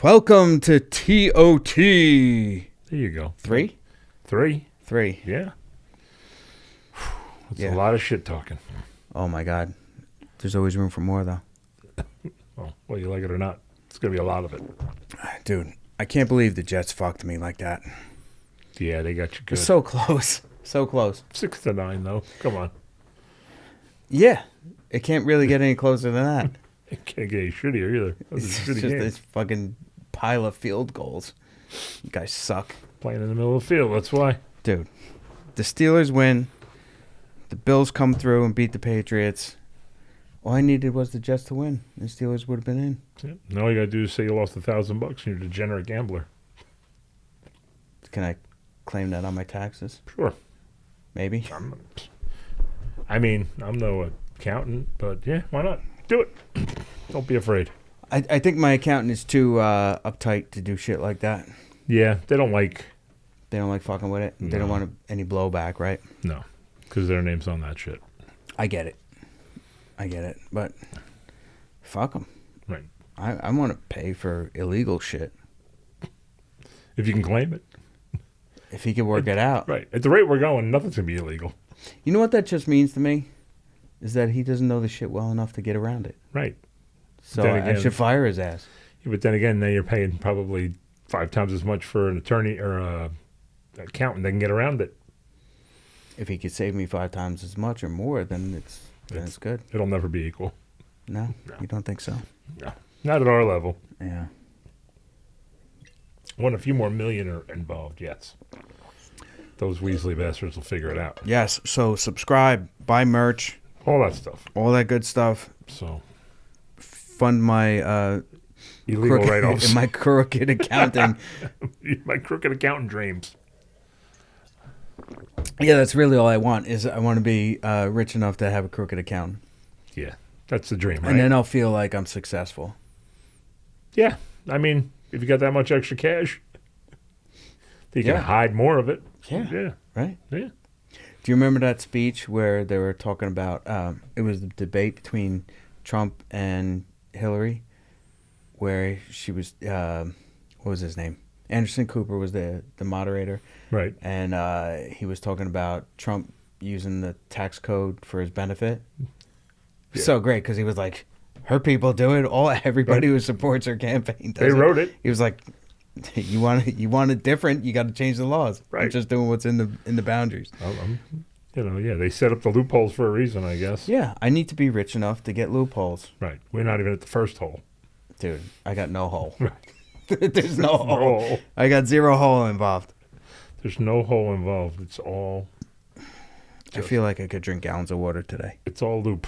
Welcome to TOT. There you go. Three? Three? Yeah. That's Yeah. a lot of shit talking. Oh my God. There's always room for more though. Oh, well, you like it or not, it's going to be a lot of it. Dude, I can't believe the Jets fucked me like that. Yeah, they got you good. It's so close. So close. 6-9, though. Come on. Yeah. It can't really get any closer than that. It can't get any shittier either. That's It's a just shitty game. this fucking pile of field goals. You guys suck. Playing in the middle of the field, that's why. Dude, the Steelers win. The Bills come through and beat the Patriots. All I needed was the Jets to win. The Steelers would have been in. Yeah. All you got to do is say you lost $1,000 and you're a degenerate gambler. Can I claim that on my taxes? Sure. Maybe. I'm no accountant, but yeah, why not? Do it. Don't be afraid. I think my accountant is too uptight to do shit like that. Yeah, they don't like... They don't like fucking with it. They don't No. want any blowback, right? No, because their name's on that shit. I get it. But fuck them. Right. I want to pay for illegal shit. If you can claim it. If he could work it out. Right. At the rate we're going, nothing's going to be illegal. You know what that just means to me? Is that he doesn't know the shit well enough to get around it. Right. So Then I again- should fire his ass. Yeah, but then again, now you're paying probably 5 times as much for an attorney or an accountant that can get around it. If he could save me 5 times as much or more, then it's good. It'll never be equal. No? No. You don't think so? No. Not at our level. Yeah. When a few more million are involved, yes. Those Weasley bastards will figure it out. Yes. So subscribe, buy merch, All that stuff. all that good stuff. So, Fund my illegal write-offs. my crooked accounting. My crooked accountant dreams. Yeah, that's really all I want. Is I want to be rich enough to have a crooked account, Yeah, that's the dream, right? and then I'll feel like I'm successful. Yeah, if you got that much extra cash, you can Yeah. hide more of it. Yeah. Yeah. Right? Yeah. Do you remember that speech where they were talking about? It was the debate between Trump and Hillary, where she was. What was his name? Anderson Cooper was the moderator. Right. And he was talking about Trump using the tax code for his benefit. Yeah. So great, because he was like, her people do it. Everybody who supports her campaign does They wrote it. He was like, you want it different, you got to change the laws. Right. I'm just doing what's in the boundaries. Yeah, they set up the loopholes for a reason, I guess. Yeah, I need to be rich enough to get loopholes. Right. We're not even at the first hole. Dude, I got no hole. Right. There's no hole. hole. I got 0 hole involved. There's no hole involved. It's all I feel like I could drink gallons of water today. It's all loop.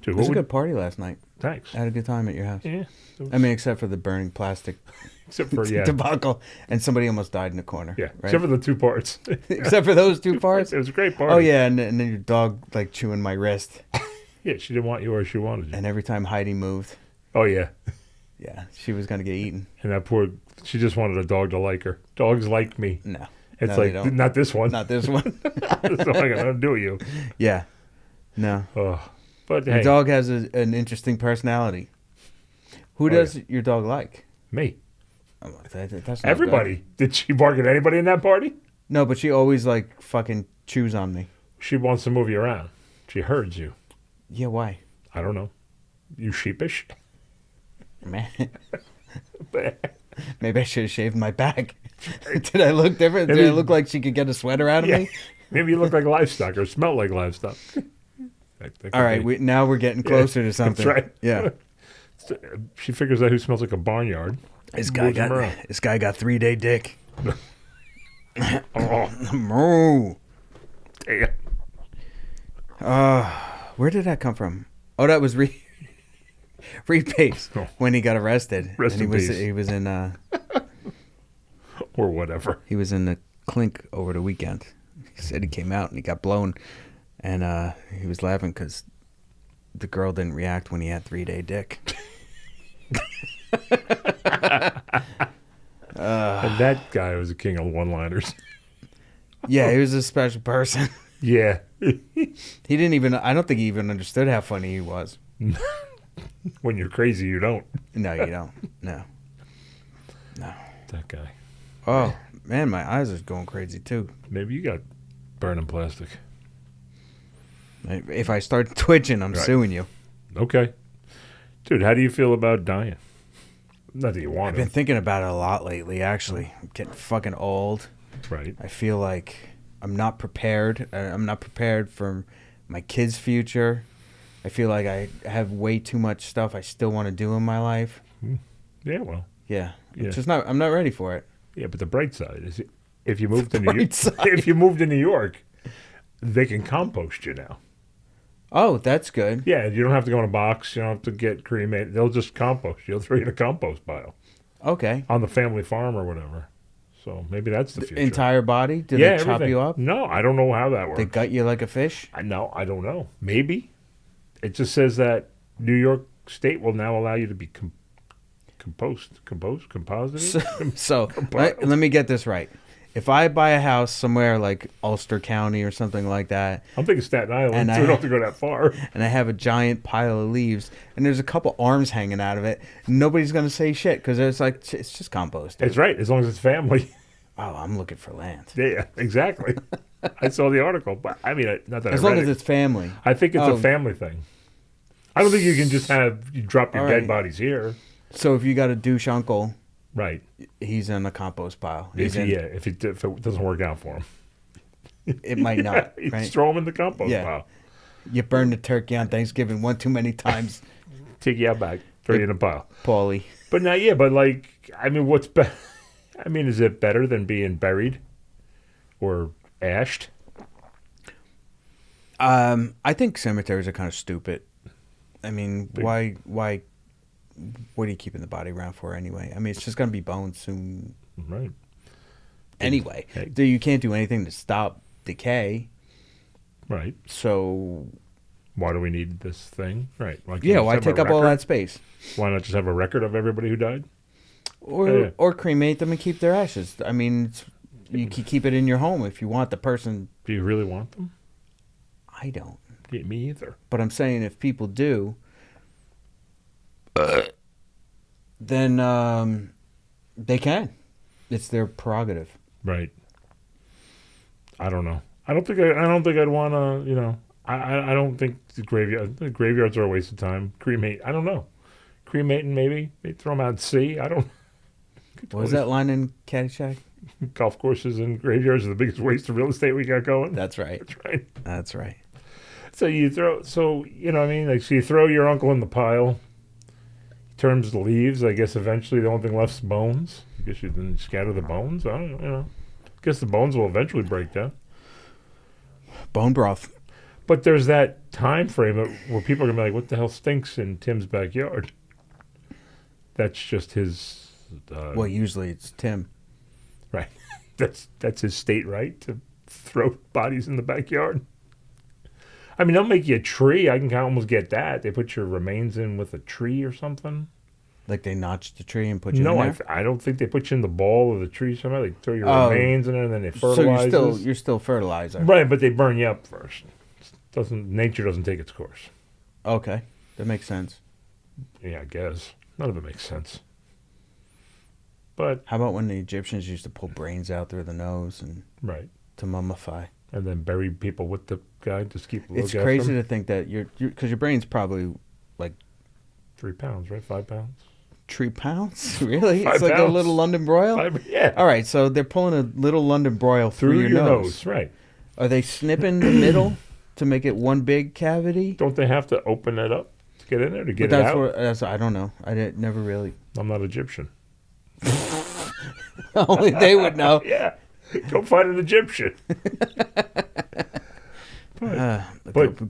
Dude, It was a good party last night. Thanks. I had a good time at your house. Yeah. I mean, except for the burning plastic Except for, yeah. debacle, and somebody almost died in the corner. Yeah. right? Except for the 2 parts. Except for those 2 parts. It was a great party. Oh yeah, and then your dog like chewing my wrist, Yeah, she didn't want you or she wanted you. and every time Heidi moved, Oh, yeah. yeah, she was gonna get eaten. And that poor, she just wanted a dog to like her. Dogs like me. No, It's no, they like, don't. not this one. Not this one. That's all I got to do with you. Yeah, no. Oh. But Your hey, dog has an interesting personality. Who does your dog like? me. Oh, that's not Everybody. good. Did she bark at anybody in that party? No, but she always like fucking chews on me. She wants to move you around. She herds you. Yeah, why? I don't know. You sheepish? Man, maybe I should have shaved my back. Did I look different? Did I look like she could get a sweater out of Yeah. me? Maybe you look like livestock or smell like livestock. That could All right, be. now we're getting closer to something. That's right. Yeah. She figures out who smells like a barnyard. This guy Moves him got around. 3-day dick. Oh, Moo. damn. Where did that come from? Oh, that was Reed Pace Oh. when he got arrested. Rest and in peace. he was in Or whatever. he was in the clink over the weekend. He said he came out and he got blown, and he was laughing because the girl didn't react when he had 3-day dick. And that guy was a king of one-liners. Yeah, he was a special person. Yeah. He didn't even. I don't think he even understood how funny he was. When you're crazy, you don't. No, you don't. No. No. That guy. Oh, man, my eyes are going crazy, too. Maybe you got burning plastic. If I start twitching, I'm Right. suing you. Okay. Dude, how do you feel about dying? Not that you want I've to. been thinking about it a lot lately, actually. I'm getting fucking old. Right. I feel like I'm not prepared. I'm not prepared for my kids' future. I feel like I have way too much stuff I still want to do in my life. Yeah, well. Yeah. Yeah. I'm not ready for it. Yeah, but the bright side is if you moved to Bright side. if you moved to New York, they can compost you now. Oh, that's good. Yeah, you don't have to go in a box. You don't have to get cremated. They'll just compost. You'll throw you in a compost pile Okay. on the family farm or whatever. So maybe that's the future. Entire body? Do Yeah, they chop everything. you up? No, I don't know how that works. They gut you like a fish? No, I don't know. Maybe. It just says that New York State will now allow you to be composited. So let me get this right. If I buy a house somewhere like Ulster County or something like that, I'm thinking Staten Island, And so I- we don't have to go that far. and I have a giant pile of leaves, and there's a couple arms hanging out of it, nobody's gonna say shit because it's like it's just compost. It's right, as long as it's family. Oh, I'm looking for land. Yeah, exactly. I saw the article, but I mean, not that As I read long as it. it's family. I think it's Oh. a family thing. I don't think you can just you drop your All dead right. bodies here. So if you got a douche uncle, Right. he's in the compost pile. If it doesn't work out for him. It might not. You Right? just throw them in the compost Yeah. pile. You burn the turkey on Thanksgiving one too many times, Take you out back. Throw you in a pile. Paulie. But not but like, I mean, what's better? I mean, is it better than being buried or ashed? I think cemeteries are kind of stupid. I mean, why? What are you keeping the body around for anyway? I mean, it's just gonna be bones soon. Right. Anyway, Hey. you can't do anything to stop decay. Right. So Why do we need this thing? Right. Why can't yeah, you why just have take a up all record? that space? Why not just have a record of everybody who died? Or Yeah. cremate them and keep their ashes. I mean, you can keep it in your home if you want the person. Do you really want them? I don't, Yeah, me either. but I'm saying if people do, then they can. It's their prerogative. Right. I don't know. I don't think I'd want to. I don't think the graveyards are a waste of time. Cremate. I don't know. Cremating maybe. They throw them out at sea. I don't. What was that line in Caddyshack? Golf courses and graveyards are the biggest waste of real estate we got going. That's right. That's right. That's right. So you throw. So you know what I mean. Like so you throw your uncle in the pile. He turns the leaves. I guess eventually the only thing left's bones. I guess you then scatter the bones. I don't know. I guess the bones will eventually break down. Bone broth. But there's that time frame where people are gonna be like, "What the hell stinks in Tim's backyard?" That's just his. Well, usually it's Tim. Right. That's his state right to throw bodies in the backyard. I mean, they'll make you a tree. I can almost get that. They put your remains in with a tree or something. Like they notched the tree and put you No, in there? I don't think they put you in the ball of the tree somehow. They throw your Oh. remains in there and then they So fertilize. you're still fertilizer. Right, but they burn you up first. Nature doesn't take its course. Okay. That makes sense. Yeah, I guess. None of it makes sense. But How about when the Egyptians used to pull brains out through the nose and right. to mummify? And then bury people with the guy, just keep a look It's after crazy them. to think that because your brain's probably like 3 pounds, right? 5 pounds? 3 pounds. Really? 5 It's like pounds. a little London broil. Yeah. All right, so they're pulling a little London broil through your nose. right? Are they snipping the middle to make it one big cavity? Don't they have to open it up to get in there to get But it that's out? what I don't know. Never really. I'm not Egyptian. Only they would know. Yeah, go find an Egyptian.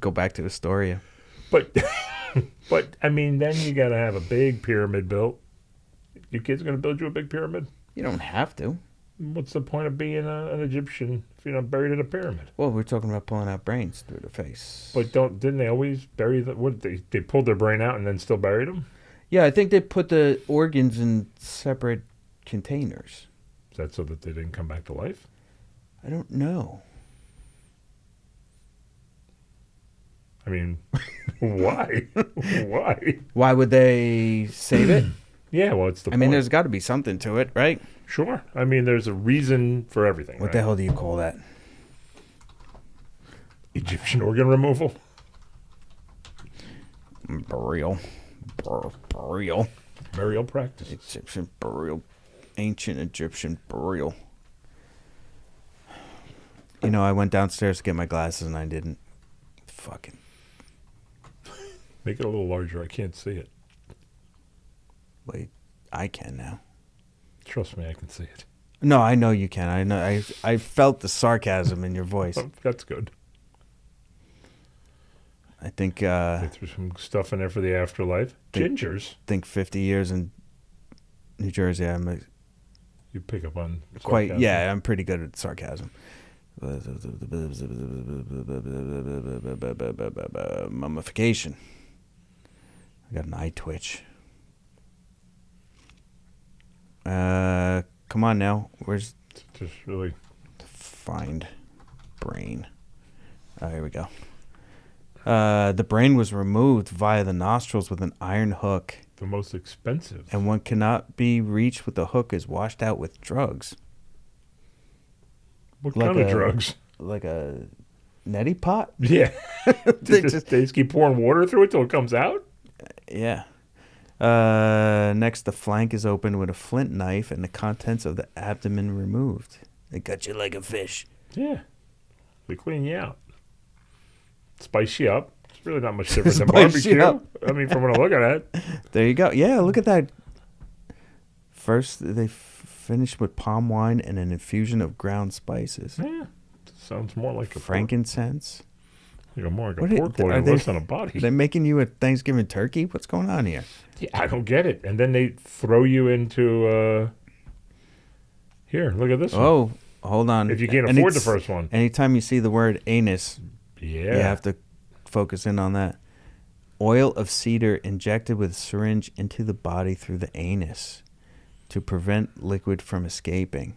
Go back to Astoria. But I mean, then you got to have a big pyramid built. Your kid's going to build you a big pyramid. You don't have to. What's the point of being an Egyptian if you're not buried in a pyramid? Well, we're talking about pulling out brains through the face. But didn't they always bury they pulled their brain out and then still buried them? Yeah, I think they put the organs in separate containers. Is that so that they didn't come back to life? I don't know. I mean, why? Why? Why would they save it? Yeah, well, it's the I mean, point. there's got to be something to it, right? Sure. I mean, there's a reason for everything. What right? the hell do you call that? Egyptian organ removal? Burial. Burial. Burial practice. Egyptian burial. Ancient Egyptian burial. You know, I went downstairs to get my glasses and I didn't. Fucking. Make it a little larger. I can't see it. Wait, I can now. Trust me, I can see it. No, I know you can. I know. I felt the sarcasm in your voice. Oh, that's good. I think. They threw some stuff in there for the afterlife. Gingers. Think 50 years in New Jersey. I'm You pick up on quite. sarcasm. Yeah, I'm pretty good at sarcasm. Mummification. I got an eye twitch. Come on now. Where's Just really. find brain? Oh, here we go. The brain was removed via the nostrils with an iron hook, The most expensive. and one cannot be reached with the hook is washed out with drugs. What like kind of a- drugs? Like a neti pot? Yeah. They They just keep pouring water through it till it comes out? Yeah. Next, the flank is opened with a flint knife and the contents of the abdomen removed. They cut you like a fish. Yeah. They clean you out. Spice you up. It's really not much different than Spice you barbecue. up. I mean, from what I look at it. There you go. Yeah, look at that. First, they finish with palm wine and an infusion of ground spices. Yeah. Sounds more like a Frankincense. more like a What are- pork are loin they- roast on a body. Are they making you a Thanksgiving turkey? What's going on here? Yeah, I don't get it. And then they throw you into here, look at this one. Oh, hold on. If you can't And afford the it's- first one. Anytime you see the word anus, Yeah. you have to focus in on that. Oil of cedar injected with syringe into the body through the anus to prevent liquid from escaping.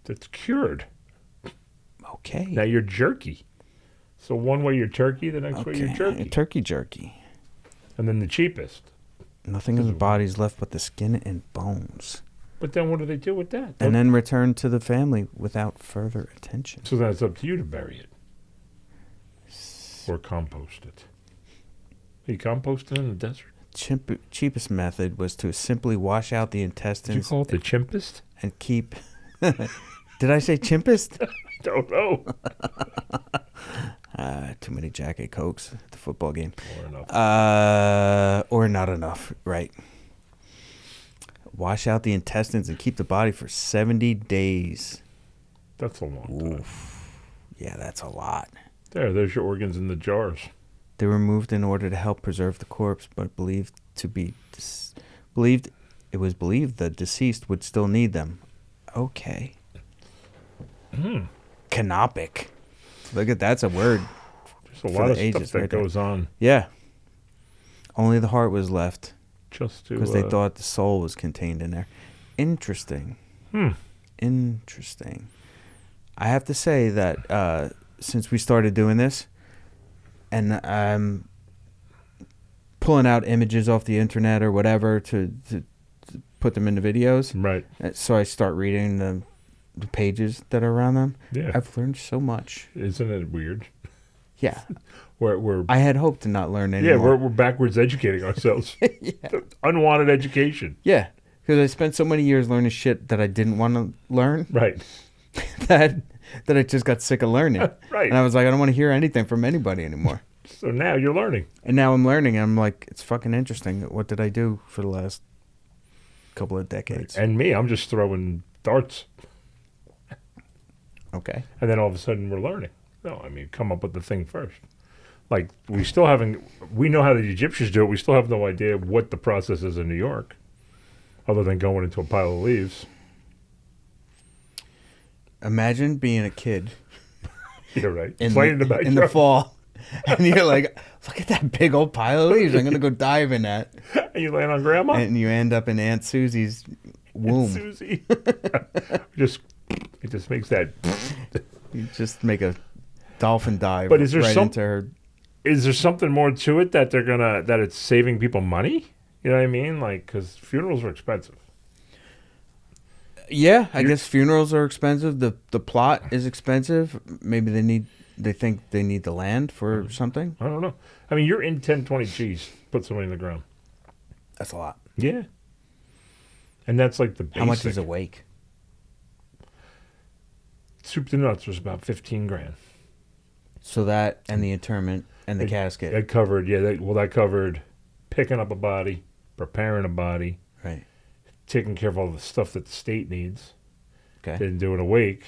It's cured. Okay. Now you're jerky. So one way you're turkey, the next way you're jerky. Turkey jerky. And then the cheapest. Nothing in the body is left but the skin and bones. But then what do they do with that? And then return to the family without further attention. So then it's up to you to bury it. Or compost it. You compost it in the desert? Cheapest method was to simply wash out the Did you intestines call it the chimpest? and keep. Did I say chimpest? Don't know. Too many Jack and Cokes at the football game. Or enough. Or not enough, right. Wash out the intestines and keep the body for 70 days. That's a long time. Oof. Yeah, that's a lot. There's your organs in the jars. They were removed in order to help preserve the corpse, but it was believed the deceased would still need them. Okay. Canopic. Look at that's a word. There's a For lot the of ages stuff that right there. goes on Yeah. Only the heart was left just to... because they thought the soul was contained in there. Interesting. Interesting. I have to say that since we started doing this, and I'm pulling out images off the internet or whatever to put them into videos, Right. so I start reading the pages that are around them. Yeah. I've learned so much. Isn't it weird? Yeah. We're I had hoped to not learn anymore. we're backwards educating ourselves. Unwanted education. Yeah, because I spent so many years learning shit that I didn't want to learn Right. that I just got sick of learning. Right. And I was like, I don't want to hear anything from anybody anymore. So now you're learning. And now I'm learning, and I'm like, it's fucking interesting. What did I do for the last couple of decades? And me, I'm just throwing darts. Okay. And then all of a sudden we're learning. No, I mean, come up with the thing first. Like, we know how the Egyptians do it. We still have no idea what the process is in New York, other than going into a pile of leaves. Imagine being a kid You're right. in, Playing the, the in the fall, and you're like, look at that big old pile of leaves. I'm going to go dive in that. And you land on Grandma? And you end up in Aunt Susie's womb. Susie. It just makes that... You just make a dolphin dive But is there right some- into her is there something more to it that that it's saving people money? You know what I mean? Like, because funerals are expensive. Yeah, I guess funerals are expensive. The plot is expensive. Maybe they think they need the land for something. I don't know. I mean, you're in 10, 20 G's. Put somebody in the ground. That's a lot. Yeah. And that's like the basic. How much is a wake? Soup to nuts was about 15 grand. So that and the interment and the casket. That covered, that covered picking up a body, preparing a body, Right. taking care of all the stuff that the state needs, Okay. then doing a wake,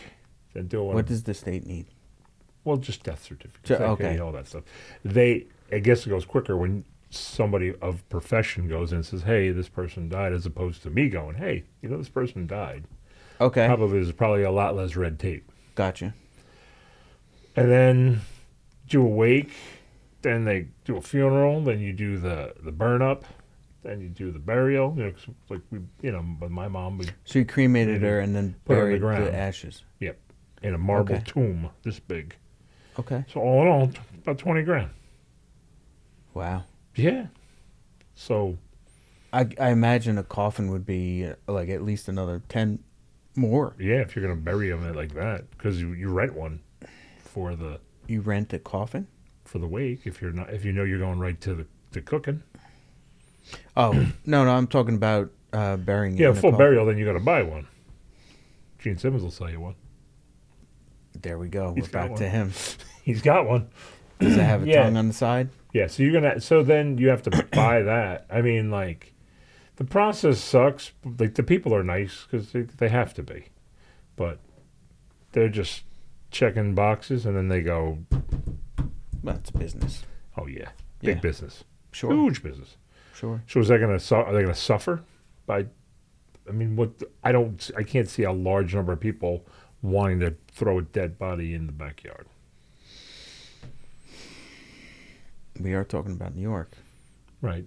then doing... What does the state need? Well, just death certificates. Okay. All that stuff. I guess it goes quicker when somebody of profession goes in and says, hey, this person died, as opposed to me going, hey, this person died. Okay. There's probably a lot less red tape. Gotcha. And then do a wake, then they do a funeral, then you do the burn up, then you do the burial. 'Cause like with my mom, So you cremated her and then put her in the buried ground. the ashes. Yep, in a marble tomb this big. Okay. So all in all, about 20 grand. Wow. Yeah. So I imagine a coffin would be like at least another 10 more. yeah, if you're gonna bury them like that, because you rent one for the You rent a coffin? for the wake if you're you're going right to the cooking. Oh, no, I'm talking about burying it Yeah, in a full coffin. burial, then you got to buy one. Gene Simmons will sell you one. There we go. He's We're got back one. to him. He's got one. Does it have a Yeah. tongue on the side? Yeah, so then you have to buy that. I mean, like, the process sucks. Like, the people are nice because they have to be, but they're just checking boxes, and then they go, Well, it's a business. "Oh yeah, big Yeah. business, Sure. huge business." Sure. So is that are they gonna suffer by? I mean, I can't see a large number of people wanting to throw a dead body in the backyard. We are talking about New York. Right.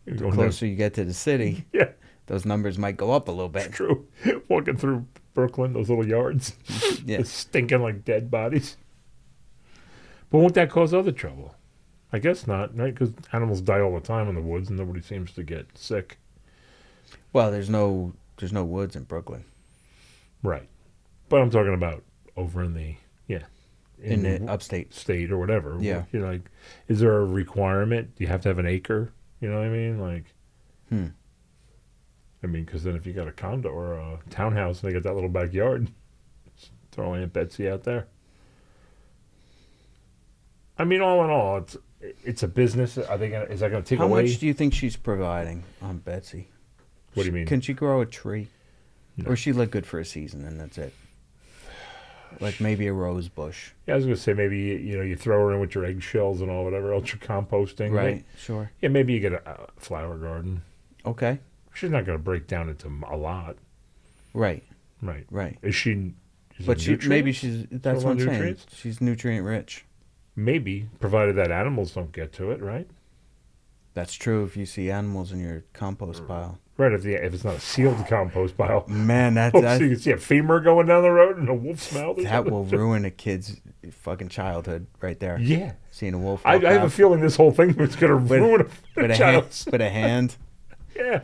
The closer you get to the city, Yeah, those numbers might go up a little bit. true. Walking through Brooklyn, those little yards, Yeah. it's stinking like dead bodies. But won't that cause other trouble? I guess not, right? Because animals die all the time in the woods, and nobody seems to get sick. Well, there's no woods in Brooklyn. Right. But I'm talking about over in In the upstate. state or whatever. Yeah. Like, is there a requirement? Do you have to have an acre? You know what I mean? Like, I mean, because then if you got a condo or a townhouse and they got that little backyard, just throw Aunt Betsy out there. I mean, all in all, it's a business. Is that going to take How away? much do you think she's providing on Betsy? What do you mean? Can she grow a tree? No. Or is she like good for a season and that's it? Like maybe a rose bush. Yeah, I was going to say maybe you throw her in with your eggshells and all whatever else you're composting. Right, sure. Yeah, maybe you get a flower garden. Okay. She's not going to break down into a lot. Right, Right. right. Is she? But maybe that's what I'm saying. nutrients? She's nutrient rich. Maybe, provided that animals don't get to it, right? That's true if you see animals in your compost pile. Right, if it's not a sealed compost pile. Man, So you can see a femur going down the road and a wolf's mouth. that will ruin a kid's fucking childhood right there. Yeah. Seeing a wolf. I walk have a out feeling this whole thing is going to ruin with a a child's. hand. With a hand. Yeah.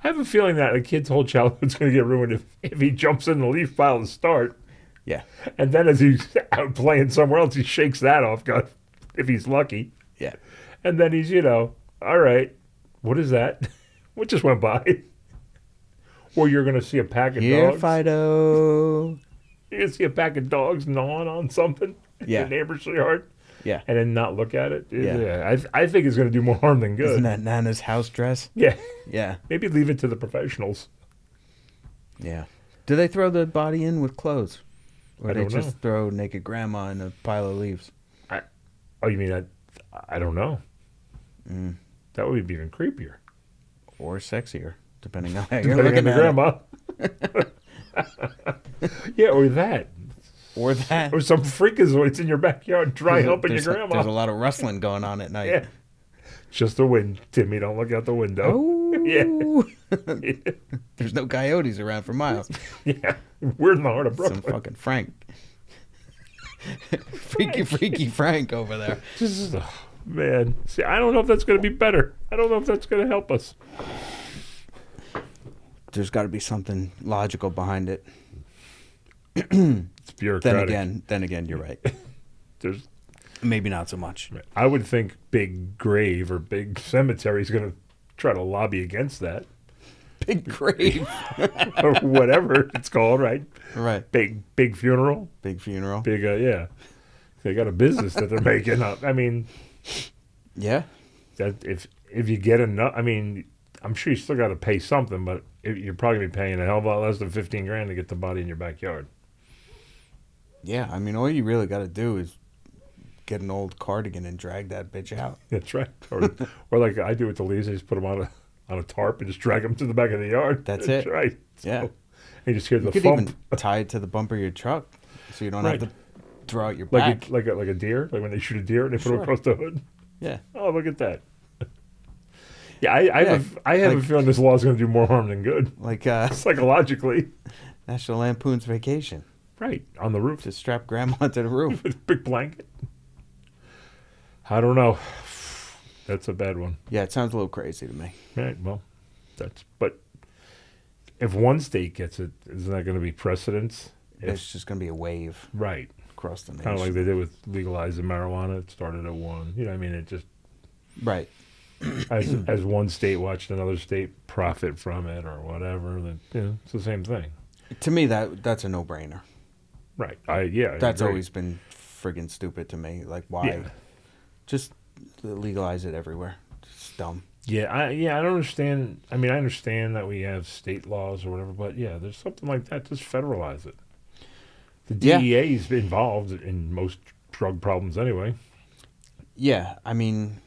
I have a feeling that a kid's whole childhood's going to get ruined if he jumps in the leaf pile to start. Yeah. And then as he's out playing somewhere else, he shakes that off, God, if he's lucky. Yeah. And then he's, all right, what is that? What just went by? Or you're going to see a pack of Here, dogs. Fido. You're going to see a pack of dogs gnawing on something in Yeah. the neighbor's yard Yeah. and then not look at it. Yeah. I think it's going to do more harm than good. Isn't that Nana's house dress? Yeah. Yeah. Maybe leave it to the professionals. Yeah. Do they throw the body in with clothes? Or I they don't just know. throw naked grandma in a pile of leaves? Oh, you mean I don't know. Mm. That would be even creepier. Or sexier, depending on how you're Depending looking on the at grandma. Yeah, or that. it. Or that. Or some freakazoids in your backyard dry humping your There's grandma. There's a lot of rustling going on at night. Yeah. Just the wind, Timmy. Don't look out the window. Oh. Yeah. There's no coyotes around for miles. Yeah. We're in the heart of Some Brooklyn. fucking Frank. Freaky Frank over there. Just, Man, see, I don't know if that's going to be better. I don't know if that's going to help us. There's got to be something logical behind it. It's bureaucratic. Then again, you're right. There's Maybe not so much. I would think big grave or big cemetery is going to try to lobby against that. Big grave. Or whatever it's called, right? Right. Big funeral. Big funeral. Big, yeah. They got a business that they're making up. I mean, Yeah. that if you get enough, I mean, I'm sure you still got to pay something, but you're probably going to be paying a hell of a lot less than $15,000 to get the body in your backyard. Yeah. I mean, all you really got to do is get an old cardigan and drag that bitch out. That's right. Or like I do with the leaves, I just put them on a tarp and just drag them to the back of the yard. That's That's it. right. Yeah. So, you just hear You the could thump. even tie it to the bumper of your truck so you don't Right. have to throw out your Like back. like a deer, like when they shoot a deer and they put Sure. it across the hood. Yeah. Oh, look at that. Yeah, I have a feeling this law is going to do more harm than good. Like Psychologically. National Lampoon's Vacation. Right, on the roof. To strap grandma to the roof. With a big blanket. I don't know. That's a bad one. Yeah, it sounds a little crazy to me. Right, well, but if one state gets it, isn't that going to be precedence? It's just going to be a wave Right. across the nation. Kind of like they did with legalizing marijuana. It started at one. You know what I mean? It just, Right. as one state watched another state profit from it or whatever, then, it's the same thing. To me, that's a no-brainer. Right. I That's agree. always been friggin' stupid to me. Like, why? Yeah. Just legalize it everywhere. It's dumb. Yeah, I don't understand. I mean, I understand that we have state laws or whatever, but yeah, there's something like that. Just federalize it. The Yeah. DEA is involved in most drug problems anyway. Yeah, I mean,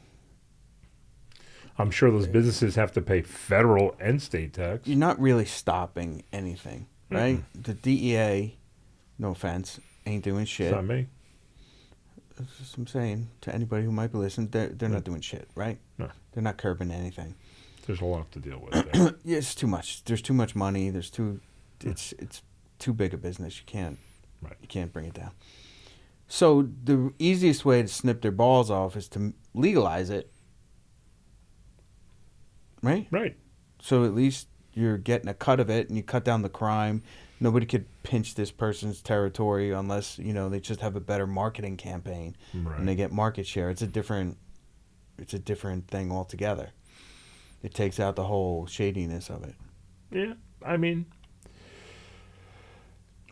I'm sure those businesses have to pay federal and state tax. you're not really stopping anything, right? The DEA, no offense, ain't doing shit. It's not me. That's just what I'm saying to anybody who might be listening. They're not doing shit, right? No. They're not curbing anything. There's a lot to deal with there. Yeah, it's too much. There's too much money. It's too big a business. Right. You can't bring it down. So the easiest way to snip their balls off is to legalize it, right? Right. So at least you're getting a cut of it, and you cut down the crime. Nobody could pinch this person's territory unless they just have a better marketing campaign Right. and they get market share. It's a different thing altogether. It takes out the whole shadiness of it. Yeah. I mean,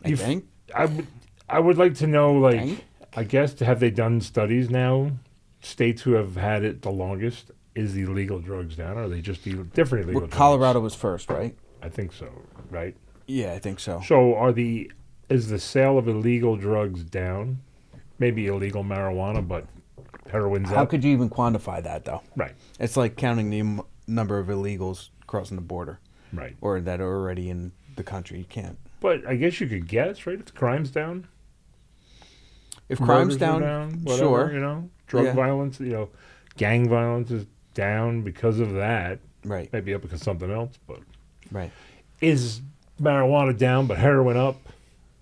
I think. I would like to know, like, Think? I guess, have they done studies now? States who have had it the longest, is the illegal drugs down? Or are they just different illegal Well, drugs? Colorado was first, right? I think so, right? Yeah, I think so. So is the sale of illegal drugs down? Maybe illegal marijuana, but heroin's How up? could you even quantify that, though? Right, It's like counting the number of illegals crossing the border right. or that are already in the country. You can't. But I guess you could guess, right? If the crime's down? If crime's Murders are down, whatever, sure. Drug Yeah. violence, gang violence is down because of that. Right, Maybe up because of something else, but right. is marijuana down but heroin up?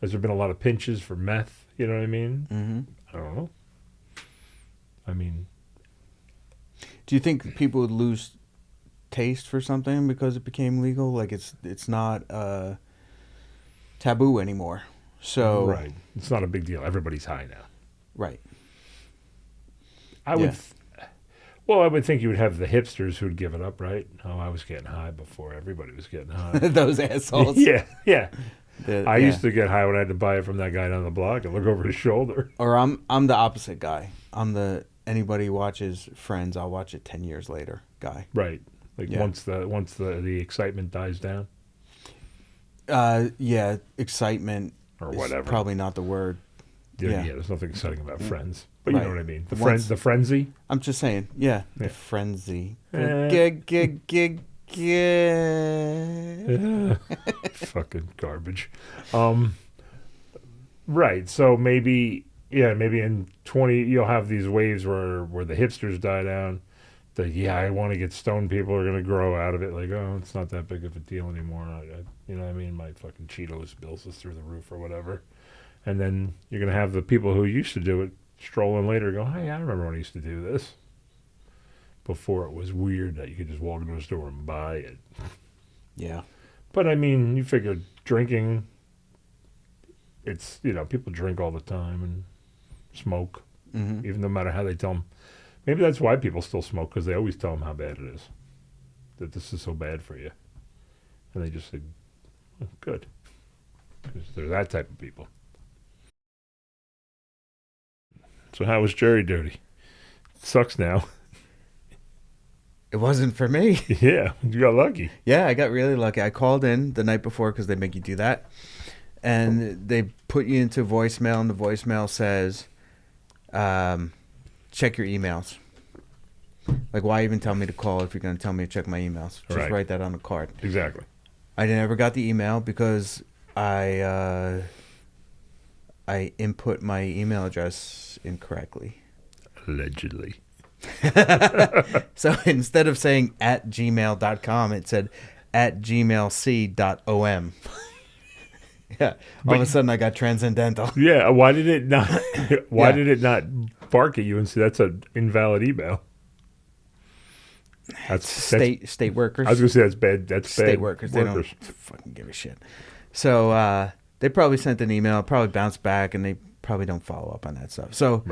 Has there been a lot of pinches for meth? You know what I mean? Mm-hmm. I don't know. I mean, Do you think people would lose taste for something because it became legal? Like it's not taboo anymore. So right. It's not a big deal. Everybody's high now. right. I would think you would have the hipsters who'd give it up, right? Oh, I was getting high before everybody was getting high. Those assholes. Yeah. I Yeah. used to get high when I had to buy it from that guy down the block and look over his shoulder. Or I'm the opposite guy. I'm the anybody watches Friends, I'll watch it 10 years later guy. Right. Like Yeah. once the excitement dies down Yeah, excitement or is whatever. probably not the word. Yeah, Yeah. there's nothing exciting about Friends. But you Right. know what I mean. Once- The frenzy. I'm just saying, yeah, Yeah. the frenzy. Eh. Gig. Fucking garbage. Right. So maybe in 20 you'll have these waves where the hipsters die down. I want to get stoned people are going to grow out of it. Like, oh, it's not that big of a deal anymore. You know what I mean? My fucking Cheetos bills is through the roof or whatever. And then you're going to have the people who used to do it stroll in later and go, hey, I remember when I used to do this. before it was weird that you could just walk into a store and buy it. Yeah. But I mean, you figure drinking, it's, people drink all the time and smoke, even no matter how they tell them. Maybe that's why people still smoke, because they always tell them how bad it is, that this is so bad for you. And they just say, oh, good. Because they're that type of people. So how was jury duty? Sucks now. It wasn't for me. Yeah, you got lucky. Yeah, I got really lucky. I called in the night before because they make you do that. And they put you into voicemail, and the voicemail says, check your emails. Like, why even tell me to call if you're going to tell me to check my emails? Just write that on the card. Exactly. I never got the email because I input my email address incorrectly. Allegedly. So instead of saying @gmail.com, it said @gmailc.om. Yeah. All of a sudden I got transcendental. Yeah. Why did it not? Did it not bark at you and say that's an invalid email? That's state workers. I was gonna say that's bad. That's state bad workers. workers. They don't fucking give a shit. So they probably sent an email, probably bounced back, and they probably don't follow up on that stuff. So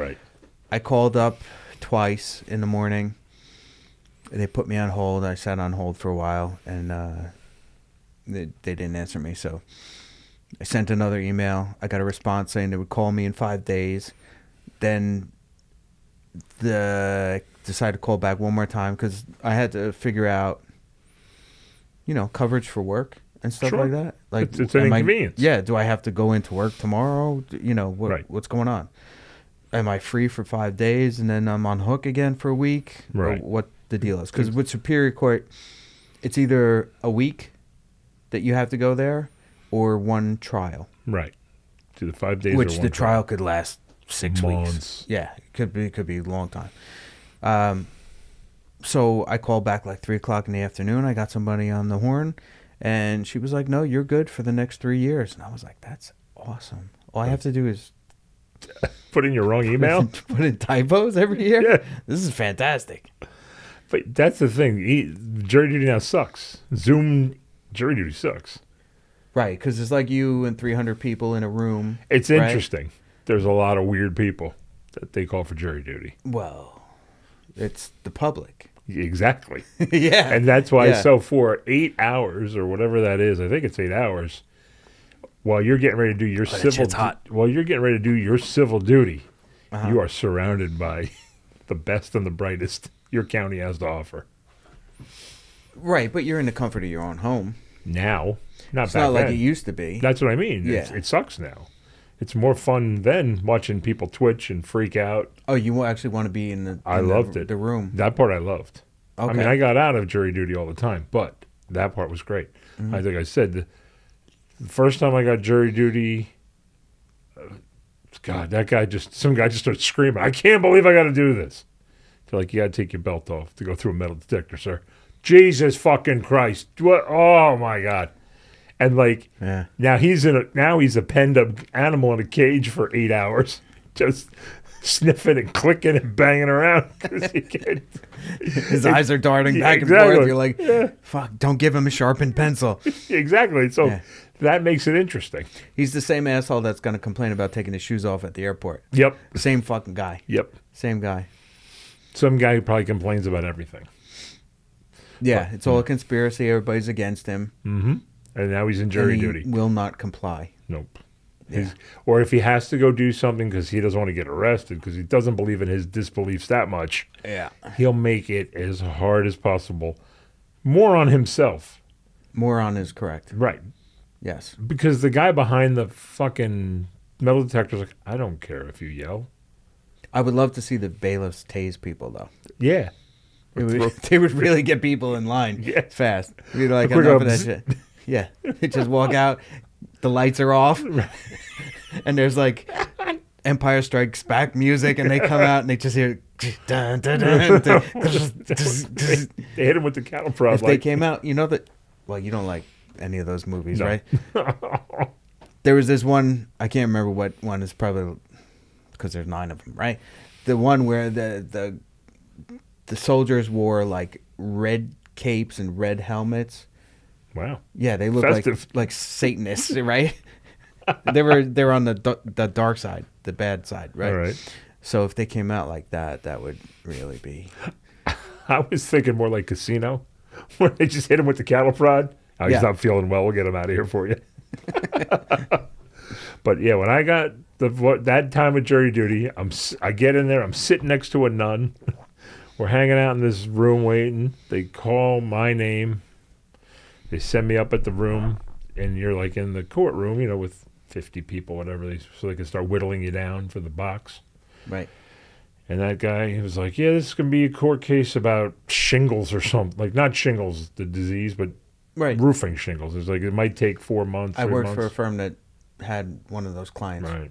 I called up twice in the morning. They put me on hold. I sat on hold for a while, and they didn't answer me. So I sent another email. I got a response saying they would call me in 5 days. Then decided to call back one more time because I had to figure out, coverage for work and stuff like that. Like it's an inconvenience. Do I have to go into work tomorrow? What's going on? Am I free for 5 days and then I'm on hook again for a week? Right. Or what the deal is? Because with Superior Court, it's either a week that you have to go there or one trial. Right. To the 5 days. Which the trial could last 6 months. weeks. Yeah, it could be a long time. So I called back like 3:00 in the afternoon. I got somebody on the horn, and she was like, "No, you're good for the next 3 years." And I was like, "That's awesome. All I have to do is put in your wrong email, put in typos every year. Yeah, this is fantastic." But that's the thing. Jury duty now sucks. Zoom jury duty sucks. Right, because it's like you and 300 people in a room. It's interesting. There's a lot of weird people that they call for jury duty. Well, it's the public. Exactly. Yeah. And that's why so for 8 hours or whatever that is, I think it's 8 hours, while you're getting ready to do your while you're getting ready to do your civil duty, you are surrounded by the best and the brightest your county has to offer. Right, but you're in the comfort of your own home. Now. It's not like it used to be. That's what I mean. Yeah. It sucks now. It's more fun than watching people twitch and freak out. Oh, you actually want to be in the the room. That part I loved. Okay. I mean, I got out of jury duty all the time, but that part was great. Mm-hmm. I think I said the first time I got jury duty, God, some guy just started screaming, "I can't believe I got to do this." They're like, "You got to take your belt off to go through a metal detector, sir." Jesus fucking Christ. What? Oh my God. And now he's a penned up animal in a cage for 8 hours, just sniffing and clicking and banging around. His eyes are darting back and forth. You're like, fuck, don't give him a sharpened pencil. Exactly. So that makes it interesting. He's the same asshole that's going to complain about taking his shoes off at the airport. Yep. Same fucking guy. Yep. Same guy. Some guy who probably complains about everything. Yeah, it's all a conspiracy. Everybody's against him. Mm-hmm. And now he's in jury duty. Will not comply. Nope. Yeah. Or if he has to go do something because he doesn't want to get arrested because he doesn't believe in his disbeliefs that much, he'll make it as hard as possible. More on himself. More on is correct. Right. Yes. Because the guy behind the fucking metal detector's like, I don't care if you yell. I would love to see the bailiffs tase people, though. Yeah. They would really get people in line fast. You'd like, enough of that shit. Yeah. They just walk out. The lights are off. And there's like Empire Strikes Back music. And they come out and they just hear. Dun, dun, dun, dun, they hit him with the cattle prod. If they came out, you know that. Well, you don't like any of those movies, right? There was this one. I can't remember what one is, probably because there's 9 of them, right? The one where the the soldiers wore like red capes and red helmets. Wow. Yeah, they look Festive. like Satanists, right? they were on the dark side, the bad side, right? All right. So if they came out like that, that would really be. I was thinking more like Casino, where they just hit him with the cattle prod. Oh, he's Yeah. not feeling well. We'll get him out of here for you. But yeah, when I got that time of jury duty, I get in there. I'm sitting next to a nun. We're hanging out in this room waiting. They call my name. They send me up at the room, and you're like in the courtroom, with 50 people, whatever, so they can start whittling you down for the box. Right. And that guy, he was like, yeah, this is going to be a court case about shingles or something. Like, not shingles, the disease, but Right. roofing shingles. It's like, it might take 4 months, I 3 worked months. for a firm that had one of those clients. Right.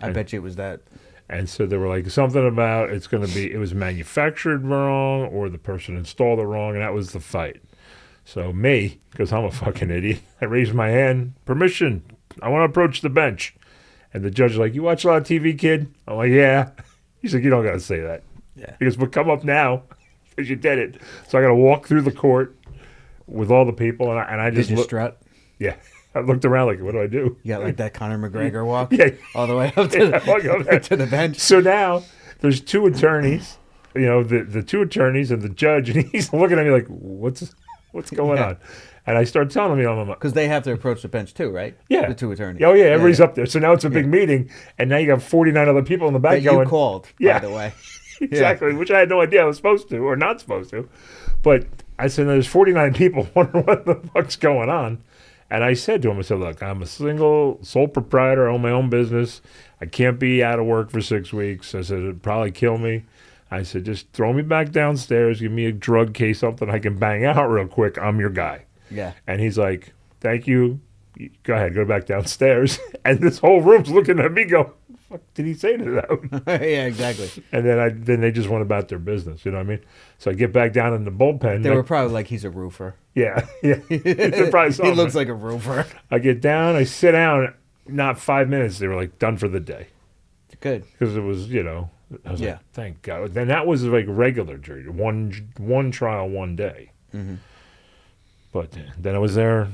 I bet you it was that. And so they were like, something about it was manufactured wrong or the person installed it wrong, and that was the fight. So me, because I'm a fucking idiot, I raised my hand, permission, I want to approach the bench. And the judge is like, you watch a lot of TV, kid? I'm like, yeah. He's like, you don't got to say that. Yeah. He goes, but come up now because you did it. So I got to walk through the court with all the people, and I just Did you looked. strut? Yeah. I looked around like, what do I do? You got like that Conor McGregor walk? Yeah. All the way up to, Walk up there. to the bench. So now there's two attorneys, the two attorneys and the judge, and he's looking at me like, what's going Yeah. on? And I start telling him, I'm like, Because they have to approach the bench too, right? yeah. The two attorneys. Oh, yeah, everybody's yeah. up there. So now it's a big meeting, and now you got 49 other people in the back That going. you called, Yeah. by the way. Exactly, which I had no idea I was supposed to or not supposed to. But I said, there's 49 people wondering what the fuck's going on. And I said to him, I said, look, I'm a single sole proprietor, I own my own business. I can't be out of work for 6 weeks. I said, it'd probably kill me. I said, just throw me back downstairs, give me a drug case, something I can bang out real quick. I'm your guy. Yeah. And he's like, thank you. Go ahead, go back downstairs. And this whole room's looking at me go, fuck did he say to them? Yeah, exactly. And then they just went about their business, you know what I mean? So I get back down in the bullpen. They were probably like, he's a roofer. Yeah. They probably saw He him. looks like a roofer. I get down, I sit down, not 5 minutes, they were like, done for the day. Good. Because it was, I was Yeah. like, thank God. Then that was like regular jury, one trial, 1 day. Mm-hmm. But then I was there,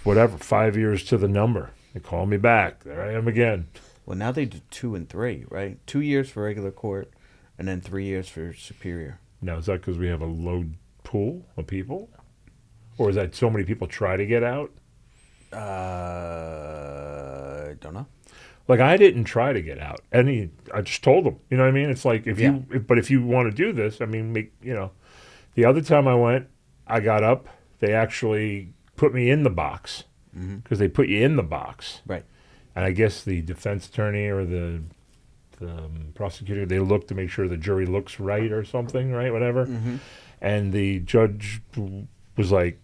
5 years to the number. They called me back. There I am again. Well, now they do 2 and 3, right? 2 years for regular court, and then 3 years for superior. Now, is that because we have a low pool of people? Or is that so many people try to get out? Don't know. Like, I didn't try to get out. I just told them. You know what I mean? It's like, if you want to do this, I mean, the other time I went, I got up. They actually put me in the box because they put you in the box. Right. And I guess the defense attorney or the prosecutor, they look to make sure the jury looks right or something, right? Whatever. Mm-hmm. And the judge was like,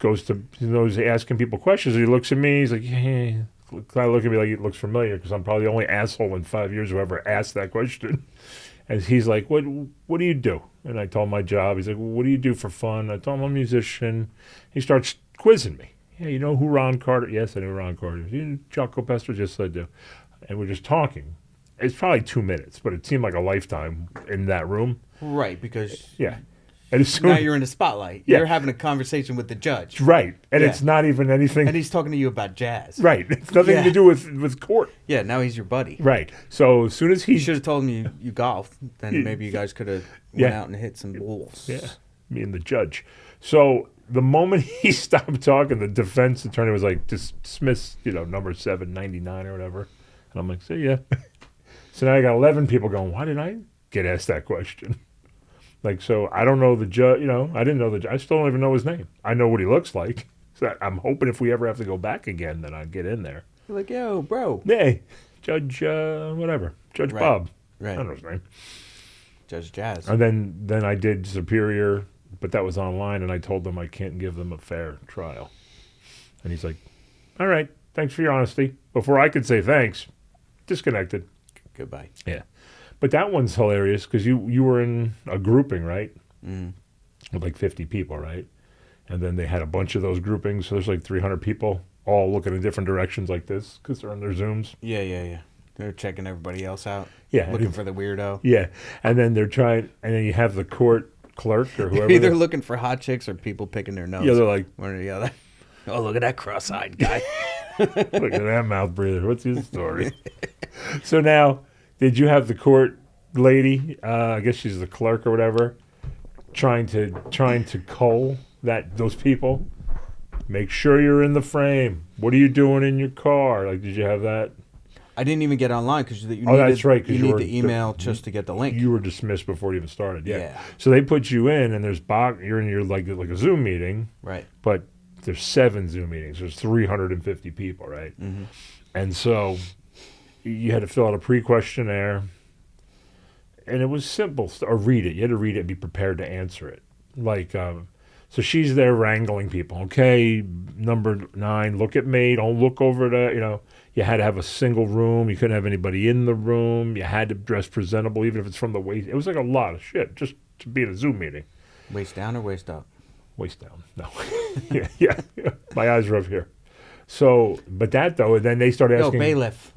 he's asking people questions. And he looks at me. He's like, yeah. I look at me like it looks familiar because I'm probably the only asshole in 5 years who ever asked that question. And he's like, what do you do? And I told him my job. He's like, well, what do you do for fun? I told him I'm a musician. He starts quizzing me. Yeah, you know who Ron Carter? Yes, I know who Ron Carter is. You know Jaco Pestro? Yes, I do. And we're just talking. It's probably 2 minutes, but it seemed like a lifetime in that room. Right, because Yeah. And as soon now you're in the spotlight. Yeah. You're having a conversation with the judge. right. And Yeah. it's not even anything. And he's talking to you about jazz. Right. It's nothing Yeah. to do with court. Yeah, now he's your buddy. Right. So as soon as You he should have told him you golfed. Then maybe you guys could have went Yeah. out and hit some balls. Yeah, me and the judge. So the moment he stopped talking, the defense attorney was like, dismiss, number 799 or whatever. And I'm like, see ya. So now I got 11 people going, why didn't I get asked that question? Like, so I don't know the judge, I didn't know the judge. I still don't even know his name. I know what he looks like. So I'm hoping if we ever have to go back again, then I'd get in there. You're like, yo, bro. Hey, Judge, whatever. Judge Right. Bob. Right. I don't know his name. Judge Jazz. And then I did Superior, but that was online, and I told them I can't give them a fair trial. And he's like, all right, thanks for your honesty. Before I could say thanks, disconnected. Goodbye. Yeah. But that one's hilarious because you were in a grouping, right? Mm. With like 50 people, right? And then they had a bunch of those groupings, so there's like 300 people all looking in different directions like this because they're on their Zooms. Yeah. They're checking everybody else out. Yeah. Looking for the weirdo. Yeah. And then and then you have the court clerk or They're whoever. either looking for hot chicks or people picking their nose. Yeah, they're like, one or the other. Oh, look at that cross-eyed guy. look at that mouth breather. What's his story? So now, did you have the court lady? I guess she's the clerk or whatever, trying to cull those people. Make sure you're in the frame. What are you doing in your car? Like, did you have that? I didn't even get online because you needed, that's right, 'cause you you need were the email just to get the link. You were dismissed before it even started. Yeah. Yeah. So they put you in, and you're in your like a Zoom meeting, Right. but there's 7 Zoom meetings. There's 350 people, right? Mm-hmm. And so you had to fill out a pre-questionnaire, and it was simple. Or read it. You had to read it and be prepared to answer it. Like, so she's there wrangling people. Okay, number 9, look at me. Don't look over there. You had to have a single room. You couldn't have anybody in the room. You had to dress presentable, even if it's from the waist. It was like a lot of shit just to be in a Zoom meeting. Waist down or waist up? Waist down. No. yeah. My eyes are up here. So, but that though, and then they started asking. Yo, bailiff.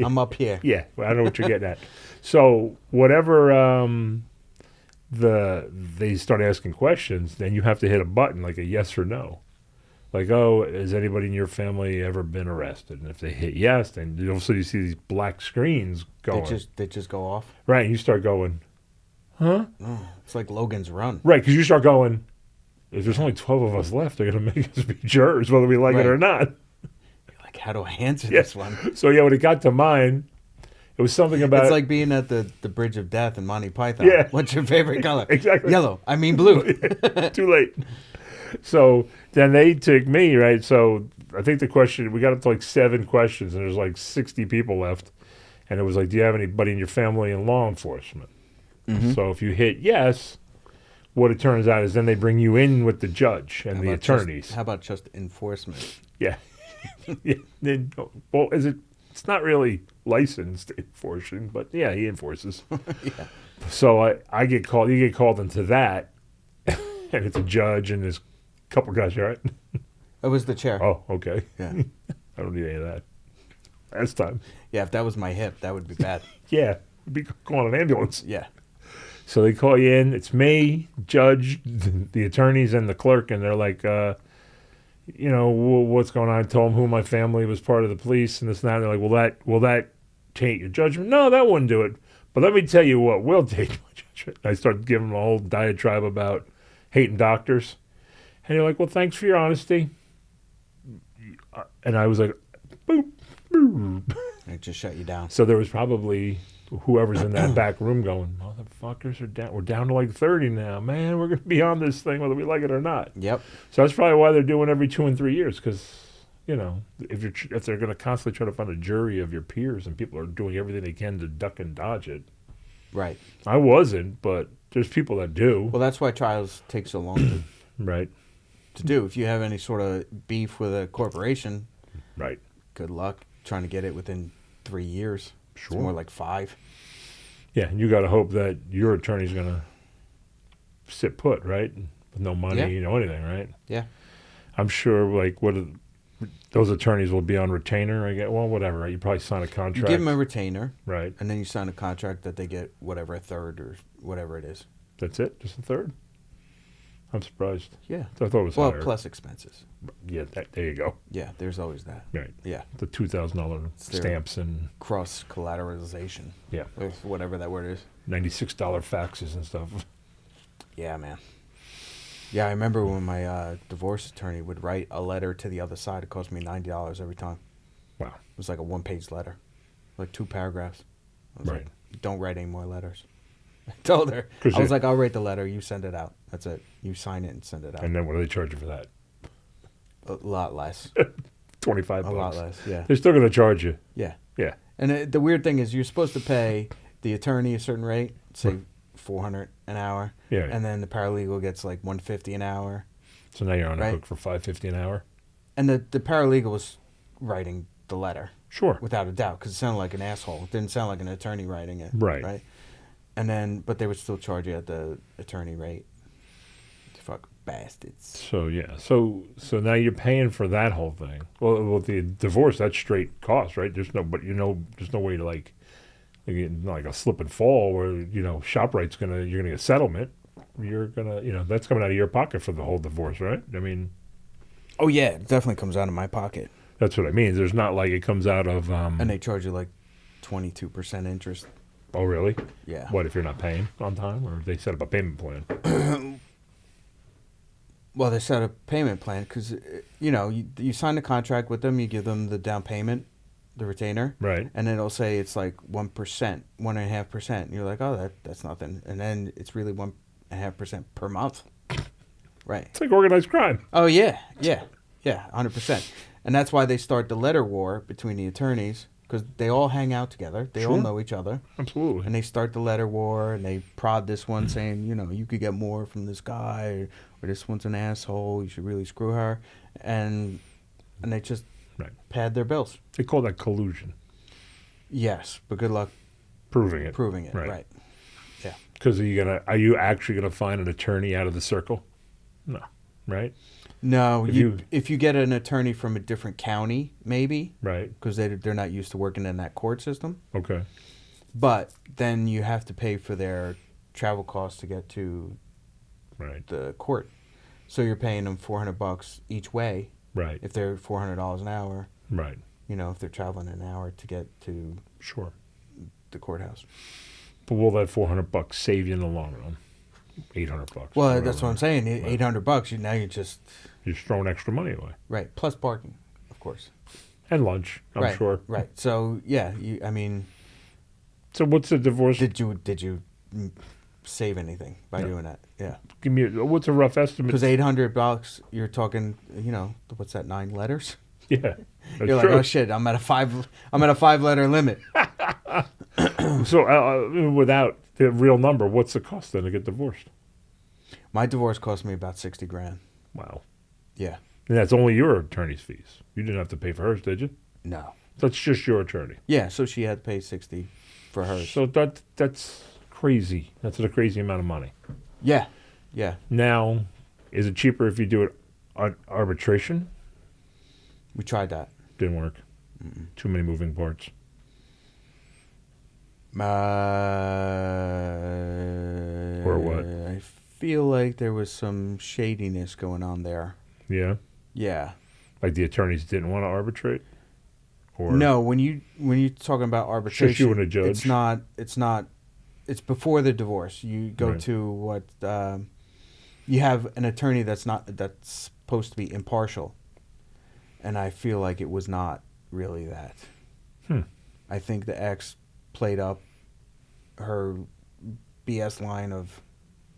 I'm up here. Yeah, well, I know what you're getting at. So whatever they start asking questions, then you have to hit a button like a yes or no. Like, oh, has anybody in your family ever been arrested? And if they hit yes, then you see these black screens going. They just go off. Right, and you start going, huh? Oh, it's like Logan's Run. Right, because you start going, if there's only 12 of us left, they're going to make us be jurors, whether we like it or not. You're like, how do I answer this one? So, yeah, when it got to mine, it was something about... It's like being at the Bridge of Death in Monty Python. Yeah. What's your favorite color? Exactly. Yellow. I mean blue. Too late. So then they took me, right? So I think the question, we got up to like 7 questions, and there's like 60 people left. And it was like, do you have anybody in your family in law enforcement? Mm-hmm. So if you hit yes, what it turns out is then they bring you in with the judge and the attorneys. How about just enforcement? Yeah. Yeah. Well, it's not really licensed enforcing, but yeah, he enforces. Yeah. So I get called, you get called into that, and it's a judge and there's a couple guys, you all right? It was the chair. Oh, okay. Yeah. I don't need any of that. Last time. Yeah, if that was my hip, that would be bad. Yeah. We'd be calling an ambulance. Yeah. So they call you in. It's me, judge, the attorneys, and the clerk, and they're like, what's going on? I told them who my family was part of the police and this and that. And they're like, will that taint your judgment? No, that wouldn't do it. But let me tell you what will taint my judgment. I started giving them a whole diatribe about hating doctors. And they're like, well, thanks for your honesty. And I was like, boop, boop. It just shut you down. So there was probably whoever's in that back room going, motherfuckers are down. We're down to like 30 now. Man, we're going to be on this thing whether we like it or not. Yep. So that's probably why they're doing every 2 and 3 years, because, if they're going to constantly try to find a jury of your peers and people are doing everything they can to duck and dodge it. Right. I wasn't, but there's people that do. Well, that's why trials take so long Right. to do. If you have any sort of beef with a corporation, Right. good luck trying to get it within 3 years. Sure. It's more like 5. Yeah, and you got to hope that your attorney's going to sit put, right? With no money, anything, right? Yeah. I'm sure, those attorneys will be on retainer. I get, well, whatever, right? You probably sign a contract. You give them a retainer. Right. And then you sign a contract that they get whatever, a third or whatever it is. That's it? Just a third? I'm surprised. Yeah. I thought it was higher. Plus expenses. Yeah, there you go. Yeah, there's always that. Right. Yeah. The $2,000 stamps and cross collateralization. Yeah. Whatever that word is. $96 faxes and stuff. Yeah, man. Yeah, I remember when my divorce attorney would write a letter to the other side. It cost me $90 every time. Wow. It was like a 1-page letter, like 2 paragraphs. I was Right. like, don't write any more letters. I told her. I was like, I'll write the letter. You send it out. That's it. You sign it and send it out. And then what do they charge you for that? A lot less. $25. A lot less, yeah. They're still going to charge you. Yeah. Yeah. And the weird thing is you're supposed to pay the attorney a certain rate, say $400 an hour. Yeah. And then the paralegal gets like $150 an hour. So now you're on the Right. hook for $5.50 an hour? And the paralegal was writing the letter. Sure. Without a doubt, because it sounded like an asshole. It didn't sound like an attorney writing it. Right. Right. And then, but they would still charge you at the attorney rate. Fuck bastards. So yeah, so now you're paying for that whole thing. Well, with the divorce, that's straight cost, right? There's no way to like a slip and fall where ShopRite's you're gonna get settlement. you're gonna, that's coming out of your pocket for the whole divorce, right? I mean, Oh yeah, it definitely comes out of my pocket, that's what I mean. There's not like it comes out of. and they charge you like 22% interest. Oh, really? Yeah. What if you're not paying on time, or they set up a payment plan? Well, they set a payment plan because you sign the contract with them, you give them the down payment, the retainer, Right. and it'll say it's like 1%, 1.5%. You're like, oh, that's nothing, and then it's really 1.5% per month. Right. It's like organized crime. Oh yeah, 100%. And that's why they start the letter war between the attorneys because they all hang out together, they all Sure. know each other, Absolutely. and they start the letter war and they prod this one saying, you could get more from this guy, or this one's an asshole, you should really screw her, and they just Right. pad their bills. They call that collusion. Yes, but good luck Proving it. proving it. Right. Right. Yeah. Because are you actually gonna find an attorney out of the circle? No. Right. No, If if you get an attorney from a different county, maybe, Right. because they're not used to working in that court system. Okay. But then you have to pay for their travel costs to get to Right. the court. So you're paying them $400 each way Right. if they're $400 an hour. Right. If they're traveling an hour to get to Sure. the courthouse. But will that $400 save you in the long run? $800. Well, whatever. that's what I'm saying. $800. Now you're just You're just throwing extra money away. right. Plus parking, of course. And lunch, I'm right, sure. Right. So yeah, I mean, So what's the divorce? did you save anything by No. doing that? Yeah. Give me what's a rough estimate? Because $800, you're talking, what's that? 9 letters. Yeah, that's You're like, true. oh shit, I'm at a 5-letter limit. So without the real number, what's the cost then to get divorced? My divorce cost me about $60,000. Wow. Yeah. And that's only your attorney's fees. You didn't have to pay for hers, did you? No. That's just your attorney. Yeah. So she had to pay 60 for hers. So that's crazy. That's a crazy amount of money. Yeah. Yeah. Now, is it cheaper if you do it on arbitration? We tried that. Didn't work. Too many moving parts. Or what? I feel like there was some shadiness going on there. Yeah. Yeah. Like the attorneys didn't want to arbitrate? Or No, when you're talking about arbitration, and a judge. It's not. It's before the divorce. You go Right. to what you have an attorney that's supposed to be impartial, and I feel like it was not really that. I think the ex played up her BS line of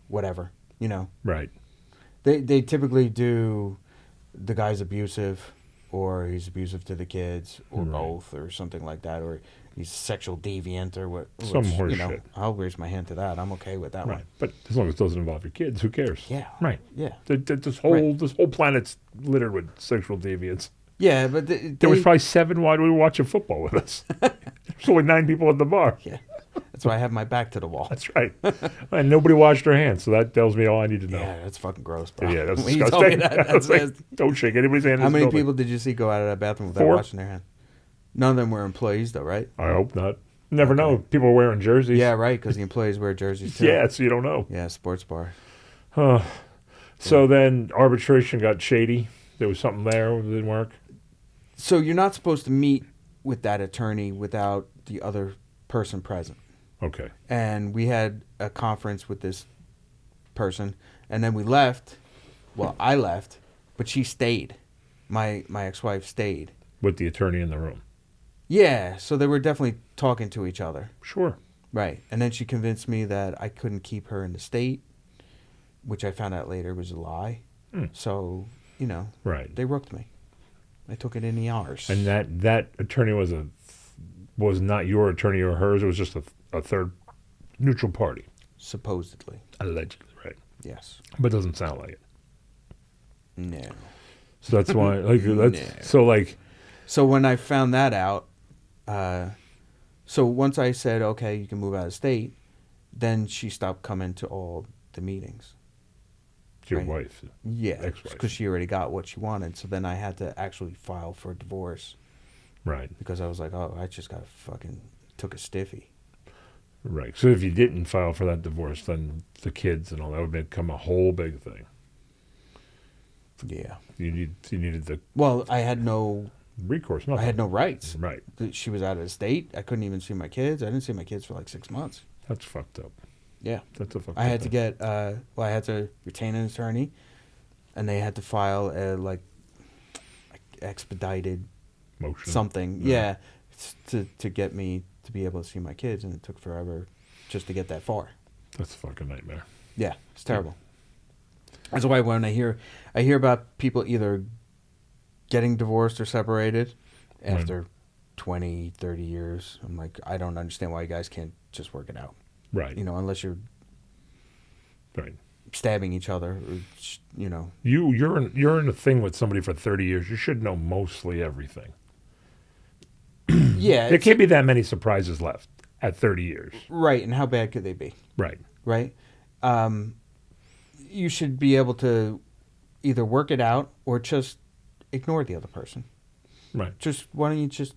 whatever. Right. They typically do the guy's abusive, or he's abusive to the kids, or Right. both, or something like that, or he's sexual deviant, or what. Some which, horse shit. I'll raise my hand to that. I'm okay with that Right. one. But as long as it doesn't involve your kids, who cares? Yeah. Right. Yeah. This whole planet's littered with sexual deviants. Yeah, but There was probably 7 while we were watching football with us. There's only 9 people at the bar. yeah. That's why I have my back to the wall. That's right. And nobody washed their hands, so that tells me all I need to know. Yeah, that's fucking gross, bro. Yeah, that's When you told me disgusting. that, I was that's like, don't shake anybody's hand. in how this many building. people did you see go out of that bathroom without 4. washing their hand? None of them were employees, though, right? I hope not. Never know. People are wearing jerseys. Yeah, right, because the employees wear jerseys, too. Yeah, so you don't know. Yeah, sports bar. So then arbitration got shady. There was something there that didn't work. So you're not supposed to meet with that attorney without the other person present. Okay. And we had a conference with this person, and then we left. Well, I left, but she stayed. My ex-wife stayed. With the attorney in the room. Yeah, so they were definitely talking to each other. Sure. Right. And then she convinced me that I couldn't keep her in the state, which I found out later was a lie. So, Right. they rooked me. I took it in the arse. And that attorney was not your attorney or hers. It was just a third neutral party. Supposedly. Allegedly, right? Yes. But it doesn't sound like it. No. So that's why, No. So when I found that out, so once I said, okay, you can move out of state, then she stopped coming to all the meetings. your Right. wife. Yeah, Ex-wife. because she already got what she wanted. So then I had to actually file for divorce Right. because I was like, oh, I just got fucking took a stiffy. Right. So if you didn't file for that divorce, then the kids and all that would become a whole big thing. Yeah. You needed the Well, I had no recourse. I Nothing. had no rights. Right. She was out of the state. I couldn't even see my kids. I didn't see my kids for like 6 months. That's fucked up. Yeah. That's a fucked I up had to thing. get I had to retain an attorney, and they had to file a expedited Motion. something. Yeah. Yeah, to get me to be able to see my kids, and it took forever just to get that far. That's a fucking nightmare. Yeah, it's terrible. That's why when I hear about people either getting divorced or separated after 20, 30 years, I'm like, I don't understand why you guys can't just work it out. Right. You know, unless you're Right. stabbing each other, or, you know. You're in a thing with somebody for 30 years. You should know mostly everything. Yeah. There can't be that many surprises left at 30 years. Right, and how bad could they be? Right. Right? You should be able to either work it out or just ignore the other person. Right. Just, why don't you just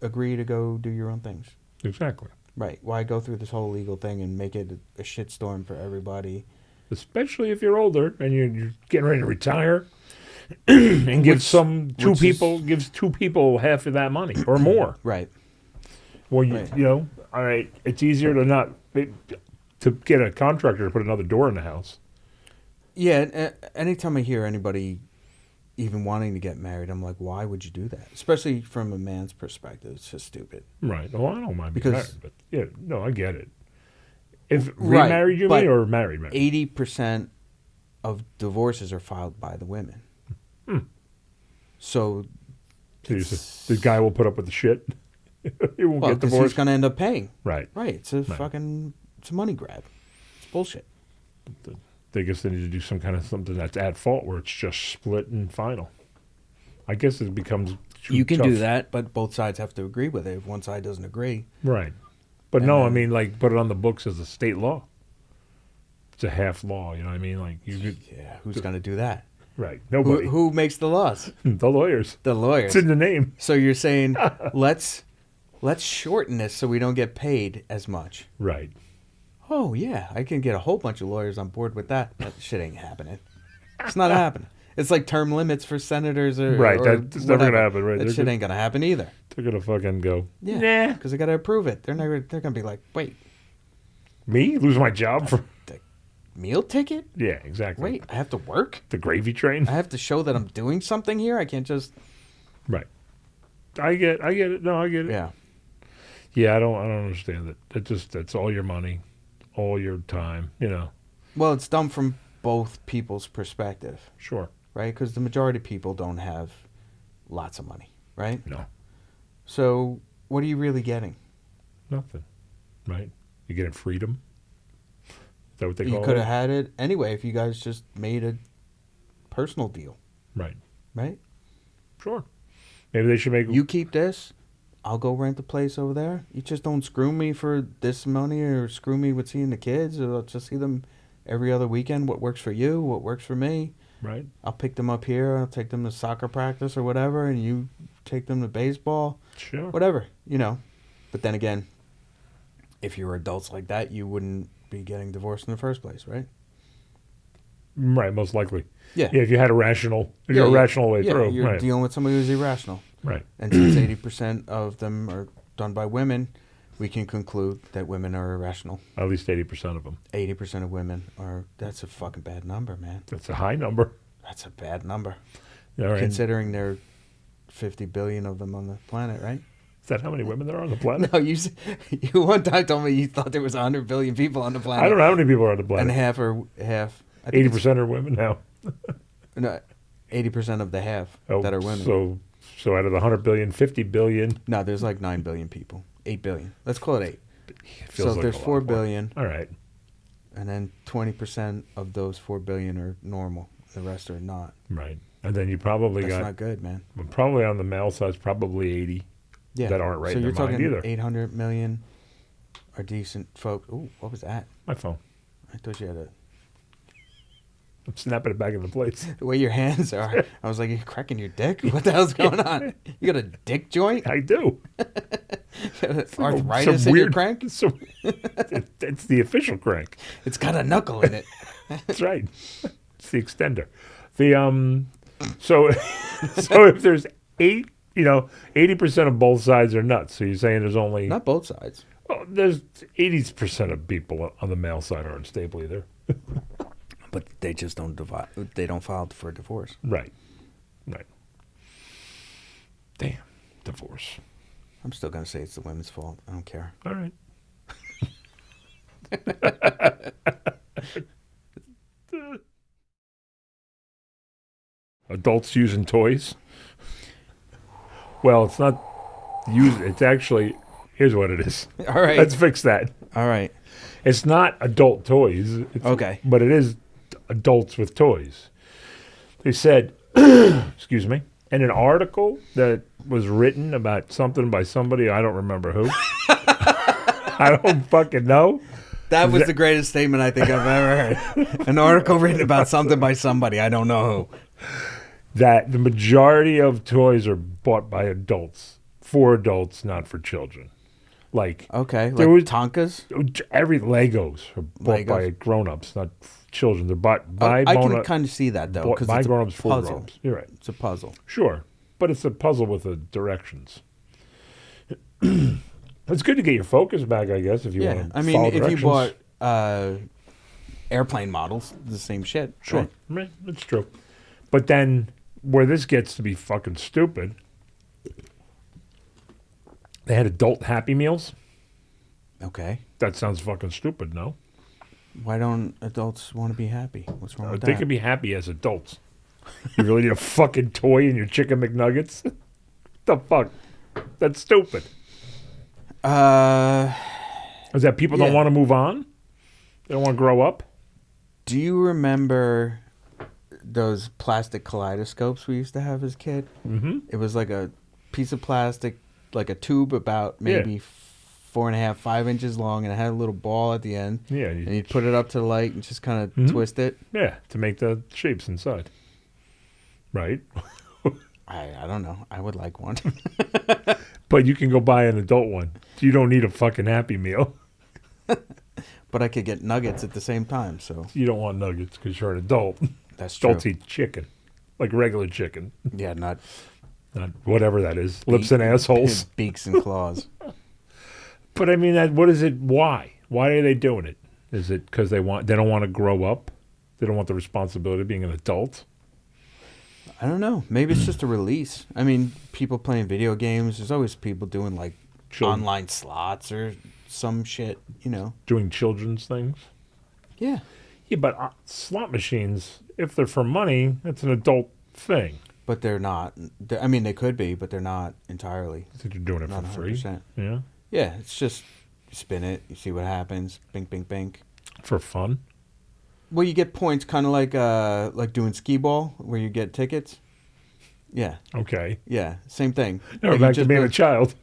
agree to go do your own things? Exactly. Right. Why go through this whole legal thing and make it a shitstorm for everybody? Especially if you're older and you're getting ready to retire, and gives two people half of that money or more. Right. Well, Right. you know, all right, it's easier to get a contractor to put another door in the house. Yeah. Anytime I hear anybody even wanting to get married, I'm like, why would you do that? Especially from a man's perspective, it's just stupid. Right. Well, I don't mind being Because- married, but yeah, no, I get it. If Right, remarried, you but mean, or married? 80% of divorces are filed by the women. So So the guy will put up with the shit. He won't well, get because he's divorced. going to end up paying. Right. Right. It's a it's a money grab. It's bullshit. They guess they need to do some kind of something that's at fault where it's just split and final. I guess it becomes too You can tough. do that, but both sides have to agree with it. If one side doesn't agree. Right. But And no, I then- mean, like, put it on the books as a state law. It's a half law, you know what I mean? Like, Yeah, who's going to do that? right. Nobody. Who makes the laws? The lawyers. The lawyers. It's in the name. So you're saying let's shorten this so we don't get paid as much. Right. Oh yeah, I can get a whole bunch of lawyers on board with that. That shit ain't happening. It's not happening. It's like term limits for senators or Right, or that's never gonna whatever. happen, right. That They're shit gonna- ain't gonna happen either. They're going to fucking go, Yeah, nah. because they gotta approve it. They're never. They're gonna be like, wait, Me? Lose my job for. the meal ticket? Yeah, exactly. Wait, I have to work. The gravy train? I have to show that I'm doing something here. I can't just. Right. I get it. No, I get it. Yeah. Yeah, I don't understand it. That's all your money, all your time, you know. Well, it's dumb from both people's perspective, Sure. right? Because the majority of people don't have lots of money, right? No. So what are you really getting? Nothing. Right? You get freedom. Is that what they You call could it? have had it anyway if you guys just made a personal deal, Right. right? Sure. Maybe they should make You keep this, I'll go rent a place over there. You just don't screw me for this money or screw me with seeing the kids. Or I'll just see them every other weekend. What works for you, what works for me. right. I'll pick them up here. I'll take them to soccer practice or whatever, and you take them to baseball, Sure. whatever, you know. But then again, if you were adults like that, you wouldn't be getting divorced in the first place, right? Right, most likely. Yeah. Yeah, if you had a rational way yeah, through. You're Right. dealing with somebody who's irrational. Right. And since 80% of them are done by women, we can conclude that women are irrational. At least 80% of them. 80% of women are. That's a fucking bad number, man. That's a high number. That's a bad number. All right. Considering there are 50 billion of them on the planet, right? Is that how many women there are on the planet? No, you one time told me you thought there was 100 billion people on the planet. I don't know how many people are on the And planet. half are half. I think 80% are women now. No, 80% of the half Oh, that are women. So out of the 100 billion, 50 billion. No, there's like 9 billion people. 8 billion. Let's call it 8. It feels So like if there's a lot 4 more. billion, All right. and then 20% of those 4 billion are normal. The rest are not. Right. And then you probably That's got, not good, man. probably on the male side, probably 80 Yeah. that aren't right So in you're their mind talking either. 800 million are decent folk. Ooh, what was that? My phone. I thought you had a. I'm snapping it back into place. The way your hands are. I was like, you're cracking your dick? What the hell's going on? You got a dick joint? I do. Arthritis in your crank? It's the official crank. It's got a knuckle in it. That's right. It's the extender. So if there's 80% of both sides are nuts. So you're saying there's only Not both sides. well, there's 80% of people on the male side aren't stable either. But they just don't divide. They don't file for divorce. Right. Damn, divorce. I'm still gonna say it's the women's fault. I don't care. All right. Adults using toys. Well, it's not it's actually, here's what it is. All right. Let's fix that. All right. It's not adult toys. Okay. But it is adults with toys. They said, excuse me, in an article that was written about something by somebody, I don't remember who. I don't fucking know. That was the greatest statement I think I've ever heard. An article written about something by somebody. I don't know who. That the majority of toys are bought by adults, for adults, not for children. Like Okay, like Tonkas? every Legos are bought by grown-ups, not children. They're bought by I can kind of see that, though, because by it's grown-ups a for puzzle. grown-ups. You're right. It's a puzzle. Sure, but it's a puzzle with the directions. It's good to get your focus back, I guess, if you Yeah, want to I mean, follow if you directions. bought airplane models, the same shit. Sure, right? right, that's true. But then, where this gets to be fucking stupid, they had adult Happy Meals. Okay. That sounds fucking stupid, no? Why don't adults want to be happy? What's wrong with They that? can be happy as adults. You really need a fucking toy in your chicken McNuggets? The fuck? That's stupid. Is that people don't Yeah. want to move on? They don't want to grow up? Do you remember those plastic kaleidoscopes we used to have as a kid? Mm-hmm. It was like a piece of plastic, like a tube about maybe 4.5, 5 inches long, and it had a little ball at the end. Yeah. And you'd put it up to the light and just kind of twist it. Yeah, to make the shapes inside. Right? I don't know. I would like one. But you can go buy an adult one. You don't need a fucking Happy Meal. But I could get nuggets at the same time, so You don't want nuggets because you're an adult. that's true. Adults eat chicken. Like regular chicken. Yeah, not Not whatever that is. Lips and assholes. beaks and claws. But I mean, what is it? Why? Why are they doing it? Is it because they don't want to grow up? They don't want the responsibility of being an adult? I don't know. Maybe it's just a release. I mean, people playing video games. There's always people doing like online slots or some shit, you know. Doing children's things? Yeah. Yeah, but slot machines, if they're for money, that's an adult thing. But they're not. I mean, they could be, but they're not entirely. I think you're doing it Not for free. 100%. Yeah. Yeah, it's just you spin it, you see what happens. Bink, bink, bink. For fun. Well, you get points, kind of like doing skee ball, where you get tickets. Yeah, Okay. yeah, same thing. No, Like, back you to just being go- a child.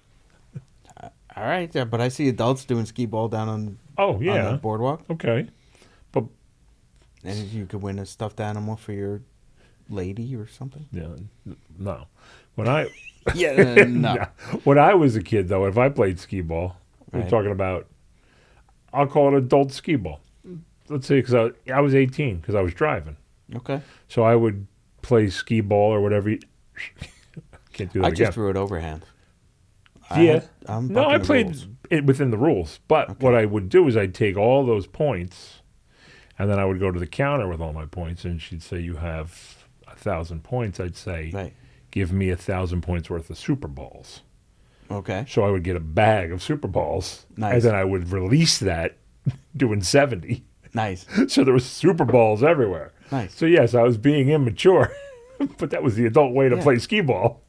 All right, yeah, but I see adults doing skee ball down on Oh, yeah. the boardwalk, Okay. But, and you could win a stuffed animal for your lady or something. yeah, no. When I... Yeah, no. Nah. When I was a kid, though, if I played skee ball, we're Right. talking about, I'll call it adult skee ball. Let's say, because I was 18, because I was driving. Okay, So I would play skee ball or whatever. Can't do that I again. just threw it overhand. Yeah. I'm No, bucking I the played rules. it within the rules. But what I would do is I'd take all those points, and then I would go to the counter with all my points, and she'd say, you have 1,000 points. I'd say, Right. give me 1,000 points worth of Super Balls. Okay. So I would get a bag of Super Balls, Nice. and then I would release that doing 70. Nice. So there was Super Balls everywhere. Nice. So yes, I was being immature, but that was the adult way to Yeah. play skee ball.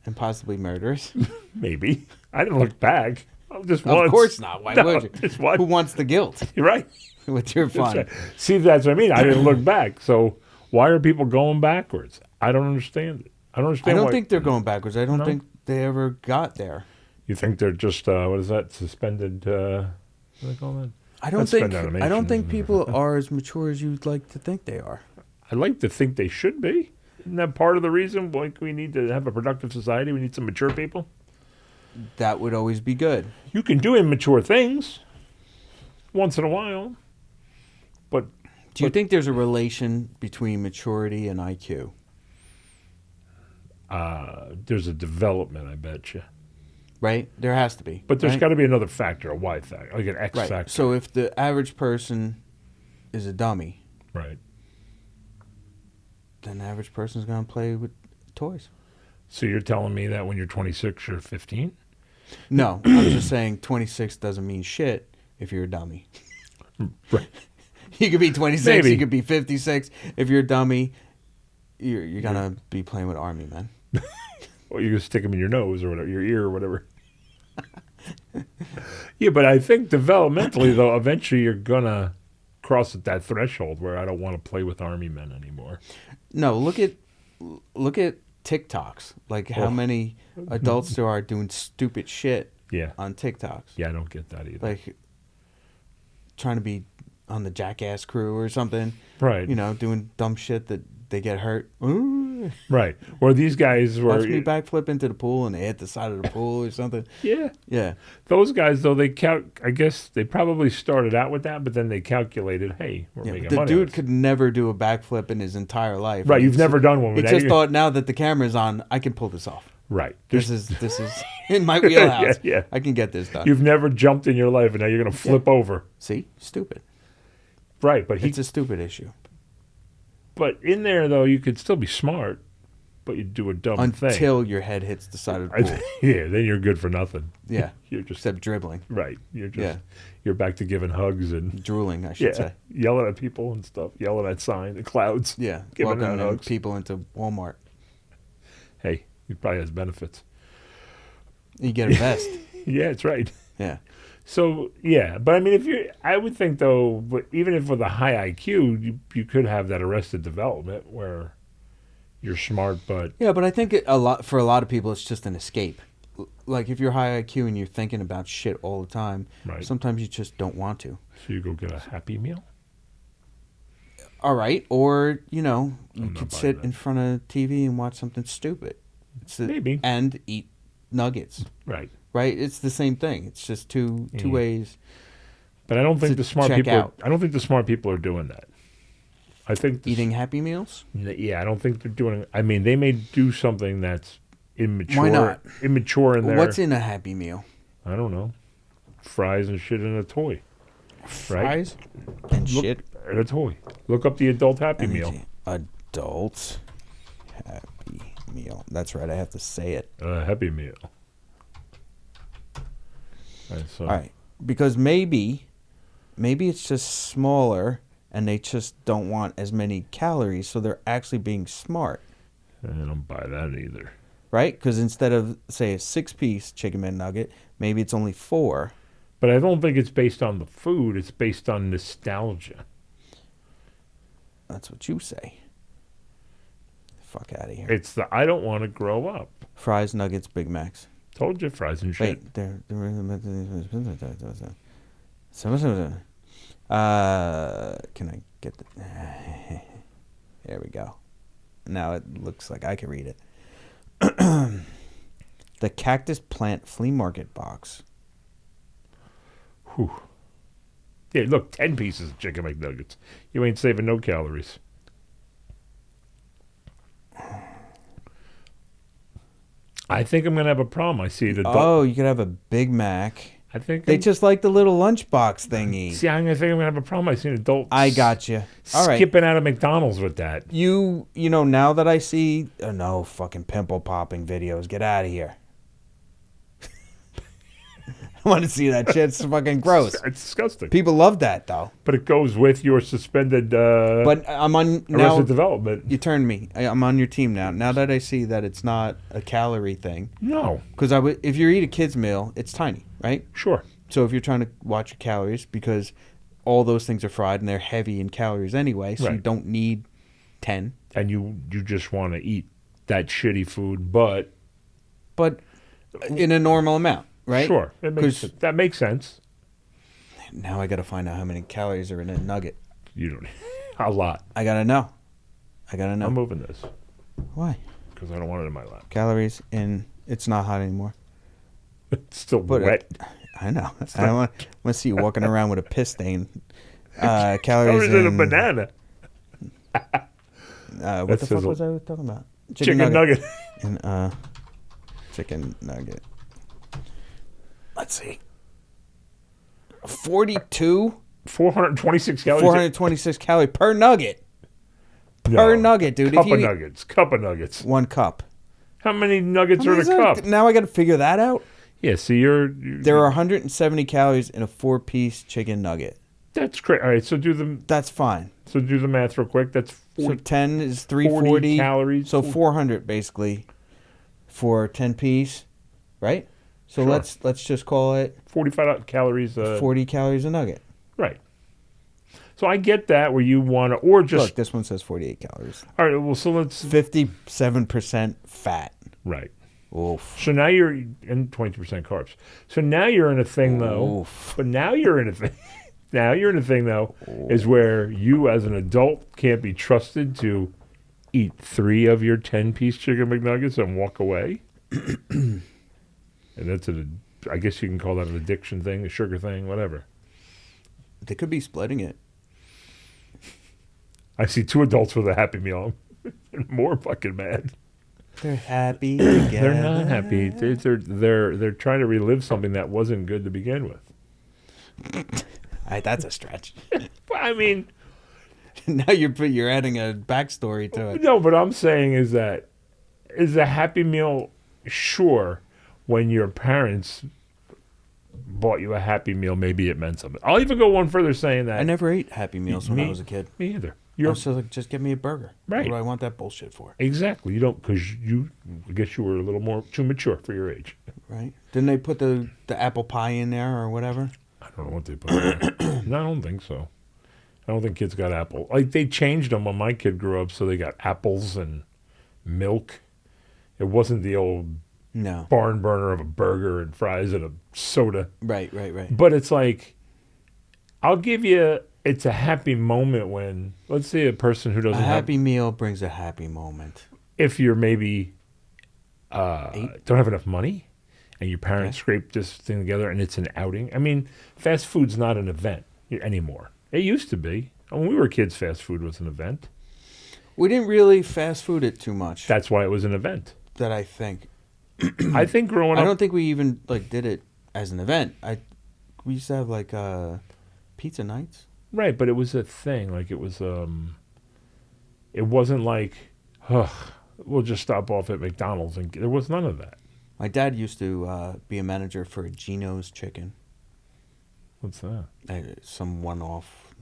And possibly murderous. Maybe. I didn't look back. Just once. Of course not. Why No, would you? just once. Who wants the guilt You're right. with your That's fun? right. See, that's what I mean. I didn't look back. So why are people going backwards? I don't understand it. I don't I understand don't why. think they're going backwards. I don't No? think they ever got there. You think they're just, what is that, suspended, what do they call that? I don't That's think. spend I don't animation, think isn't it? people are as mature as you'd like to think they are. I like to think they should be. Isn't that part of the reason? Like, we need to have a productive society. We need some mature people. That would always be good. You can do immature things once in a while, but Do you think there's a relation between maturity and IQ? there's a development, I bet you. Right? There has to be. But there's right? got to be another factor, a Y factor, like an X Right. factor. So if the average person is a dummy, Right. then the average person's going to play with toys. So you're telling me that when you're 26, you're 15? No, I'm just saying 26 doesn't mean shit if you're a dummy. Right. You could be 26, Maybe. you could be 56. If you're a dummy, you're going to be playing with army men. Or you can stick them in your nose or whatever, your ear or whatever. Yeah, but I think developmentally, though, eventually you're going to cross at that threshold where I don't want to play with army men anymore. No, look at TikToks. Like how Oh. many adults there are doing stupid shit Yeah. on TikToks. Yeah, I don't get that either. Like trying to be on the Jackass crew or something. Right. You know, doing dumb shit that they get hurt. Ooh. Right. Or these guys were... Watch me backflip into the pool and they hit the side of the pool or something. Yeah. Yeah. Those guys, though, I guess they probably started out with that, but then they calculated, hey, we're Yeah, making the money. dude could never do a backflip in his entire life. Right, And you've never done one. He But just now thought now that the camera's on, I can pull this off. Right. This is in my wheelhouse. Yeah. I can get this done. You've never jumped in your life, and now you're going to flip over. See? Stupid. Right, but It's a stupid issue. But in there, though, you could still be smart, but you do a dumb thing. Until your head hits the side of the pool. Yeah, then you're good for nothing. Yeah. You're just Except dribbling. right. You're just Yeah. you're back to giving hugs and Drooling, I should say. yelling at people and stuff, yelling at signs, the clouds. Yeah. Giving out Welcoming hugs. people into Walmart. Hey, it probably has benefits. You get a vest. Yeah, it's right. Yeah. So yeah, but I mean, I would think though, but even if with a high IQ, you could have that arrested development where you're smart, but Yeah, but I think for a lot of people, it's just an escape. Like if you're high IQ and you're thinking about shit all the time, Right. sometimes you just don't want to. so you go get a Happy Meal. All right. Or, you know, you I'm not could buying sit that. in front of TV and watch something stupid. Maybe. And eat nuggets. Right. Right? It's the same thing. It's just two ways. But I don't think To the smart check people. out. I don't think the smart people are doing that. I think Eating Happy Meals? Yeah, I don't think they're doing. I mean, they may do something that's immature. Why not? Immature in there. What's in a Happy Meal? I don't know. Fries and shit in a toy. Fries and Look, shit. in a toy. Look up the adult Happy Let me Meal. see. Adult Happy Meal. That's right. I have to say it. Happy Meal. So, All right. Because maybe it's just smaller and they just don't want as many calories, so they're actually being smart, I don't buy that either. right? Because instead of, say, a 6-piece chicken McNugget, maybe it's only 4. But I don't think it's based on the food. It's based on nostalgia. That's what you say. Fuck out of here. It's I don't want to grow up. Fries, nuggets, Big Macs. Told you, fries and shit. Wait, can I get the... There we go. Now it looks like I can read it. The Cactus Plant Flea Market Box. Whew. Yeah, look, 10 pieces of chicken McNuggets. You ain't saving no calories. I think I'm going to have a problem. I see the... Oh, you could have a Big Mac. I think... They just like the little lunchbox thingy. See, I'm going to think I'm going to have a problem. I see an adult... I got you. All right. Skipping out of McDonald's with that. You know, now that I see... Oh, no, fucking pimple popping videos. Get out of here. I want to see that shit. It's fucking gross. It's disgusting. People love that, though. But it goes with your suspended But I'm on... Now, arrested development. you turned me. I'm on your team now. Now that I see that it's not a calorie thing. No. Because if you eat a kid's meal, it's tiny, right? Sure. So if you're trying to watch your calories, because all those things are fried and they're heavy in calories anyway, so you Right. don't need 10. And you just want to eat that shitty food, but... But in a normal amount, right? Sure. That makes sense. Now I got to find out how many calories are in a nugget. You don't... A lot. I got to know. I gotta know. I'm moving this Why? because I don't want it in my lap. Calories in. It's not hot anymore. It's still But wet. I know. I don't want to see you walking around with a piss stain. Calories Calories in a in. banana. What the fuck was I talking about? Chicken nugget. And chicken nugget. Let's see. 42. 426 calories. 426 calories per nugget. Per nugget, dude. Cup of nuggets. Cup of nuggets. 1 cup. How many nuggets are in a cup? Now I got to figure that out. Yeah, see, there are 170 calories in a 4-piece chicken nugget. That's great. All right, so do the. That's fine. So do the math real quick. That's 40, so 10 is 340 calories. So 400 basically for 10 piece, right? So Sure. let's just call it 45 calories. 40 calories a nugget. Right. So I get that where you want to, or just. Look, this one says 48 calories. All right, well, so let's. 57% fat. Right. Oof. So now you're in 22% carbs. So now you're in a thing though. Oof. But now you're in a thing. Now you're in a thing though, is where you as an adult can't be trusted to eat 3 of your 10-piece chicken McNuggets and walk away. And that's I guess you can call that an addiction thing, a sugar thing, whatever. They could be splitting it. I see 2 adults with a Happy Meal. They're more fucking mad. They're happy together. They're not happy. They're trying to relive something that wasn't good to begin with. That's a stretch. I mean, now you're adding a backstory to it. No, but I'm saying is a Happy Meal sure when your parents bought you a Happy Meal, maybe it meant something. I'll even go one further saying that I never ate Happy Meals when I was a kid. Me either. I was just give me a burger. Right. What do I want that bullshit for? Exactly. You don't, because I guess you were a little more too mature for your age. Right. Didn't they put the apple pie in there or whatever? I don't know what they put in there. No, I don't think so. I don't think kids got apple. Like, they changed them when my kid grew up, so they got apples and milk. It wasn't the old barn burner of a burger and fries and a soda. Right. But it's like, I'll give you, it's a happy moment when, let's say a person who doesn't have... A Happy Meal brings a happy moment. If you're maybe don't have enough money and your parents scrape this thing together and it's an outing. I mean, fast food's not an event anymore. It used to be. When we were kids, fast food was an event. We didn't really fast food it too much. That's why it was an event. That I think. I think growing up... I don't think we even did it as an event. We used to have pizza nights. Right, but it was a thing. Like, it was... it wasn't like, we'll just stop off at McDonald's. And there was none of that. My dad used to be a manager for Geno's Chicken. What's that? Some one-off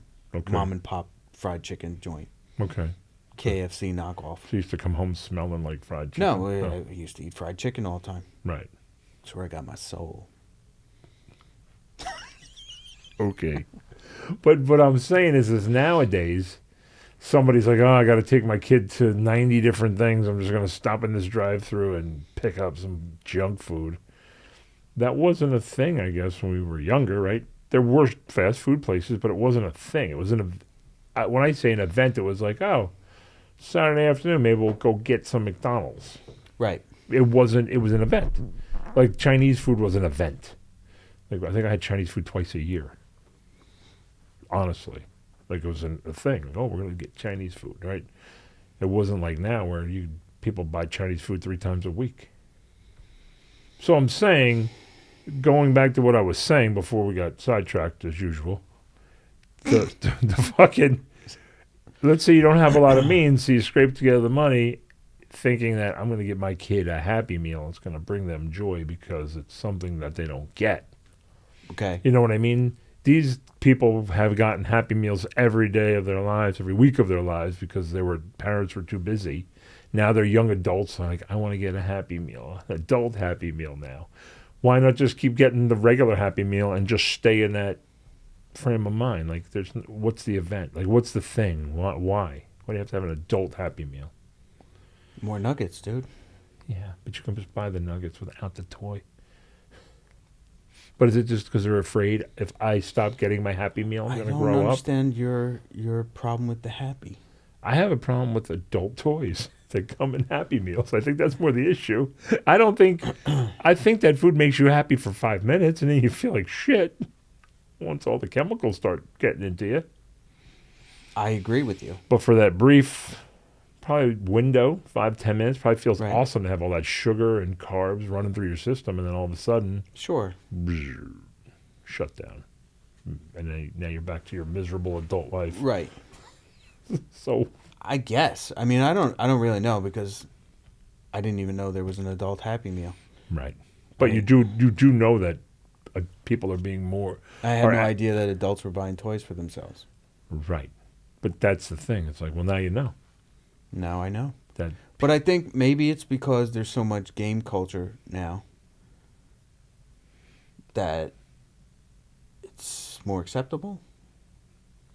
mom and pop fried chicken joint. Okay. KFC knockoff. So you used to come home smelling like fried chicken? No, I used to eat fried chicken all the time. Right. That's where I got my soul. Okay. But what I'm saying is nowadays, somebody's like, I got to take my kid to 90 different things. I'm just going to stop in this drive-thru and pick up some junk food. That wasn't a thing, I guess, when we were younger, right? There were fast food places, but it wasn't a thing. It was when I say an event, it was like, Saturday afternoon, maybe we'll go get some McDonald's. Right. It was an event. Like, Chinese food was an event. Like, I think I had Chinese food twice a year. Honestly. Like, it was a thing. Like, we're going to get Chinese food, right? It wasn't like now where people buy Chinese food 3 times a week. So I'm saying, going back to what I was saying before we got sidetracked as usual, the fucking, let's say you don't have a lot of means, so you scrape together the money thinking that I'm going to get my kid a Happy Meal. It's going to bring them joy because it's something that they don't get. Okay. You know what I mean? These people have gotten Happy Meals every day of their lives, every week of their lives because parents were too busy. Now they're young adults like, I want to get a Happy Meal, an adult Happy Meal now. Why not just keep getting the regular Happy Meal and just stay in that frame of mind? Like, what's the event? Like, what's the thing? Why? Why do you have to have an adult Happy Meal? More nuggets, dude. Yeah, but you can just buy the nuggets without the toy. But is it just because they're afraid if I stop getting my Happy Meal, I'm going to grow up? I don't understand your problem with the happy. I have a problem with adult toys that come in Happy Meals. I think that's more the issue. I don't think. I think that food makes you happy for 5 minutes, and then you feel like shit once all the chemicals start getting into you. I agree with you. But for that brief, probably window, 5-10 minutes, probably feels Right. awesome to have all that sugar and carbs running through your system, and then all of a sudden, Sure. shut down. And then now you're back to your miserable adult life. Right. So I guess. I mean, I don't really know because I didn't even know there was an adult Happy Meal. right, but Right. you do know that people are being more. I had Or no a- idea that adults were buying toys for themselves. Right, but that's the thing. It's like, well, now you know Now I know. that. But I think maybe it's because there's so much game culture now that it's more acceptable,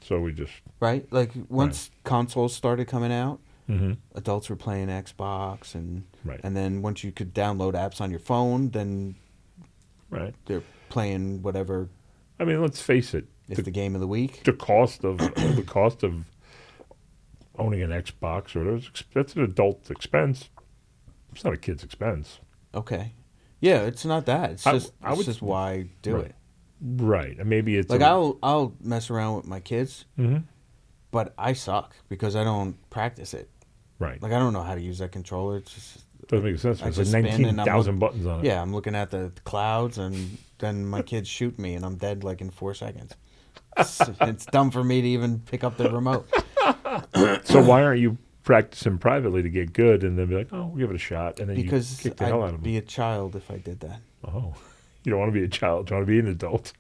So we just. right? Like once consoles started coming out, Mm-hmm. adults were playing Xbox Right. and then once you could download apps on your phone, then Right. they're playing whatever I mean, let's face it. is the game of the week. The cost of owning an Xbox or that's an adult expense. It's not a kid's expense. Okay. Yeah, it's not that. It's I- just I it's would- just why do Right. it. Right. And maybe it's Like I'll mess around with my kids, Mhm. but I suck because I don't practice it. Right. Like I don't know how to use that controller. It's just Doesn't make sense. I There's just like spin and I'm 19,000 buttons on it. yeah, I'm looking at the clouds and then my kids shoot me and I'm dead like in 4 seconds. It's dumb for me to even pick up the remote. So why aren't you practicing privately to get good and then be like, oh, we'll give it a shot, and then Because you kick the hell out of I'd them? be a child if I did that. Oh, you don't want to be a child. You want to be an adult.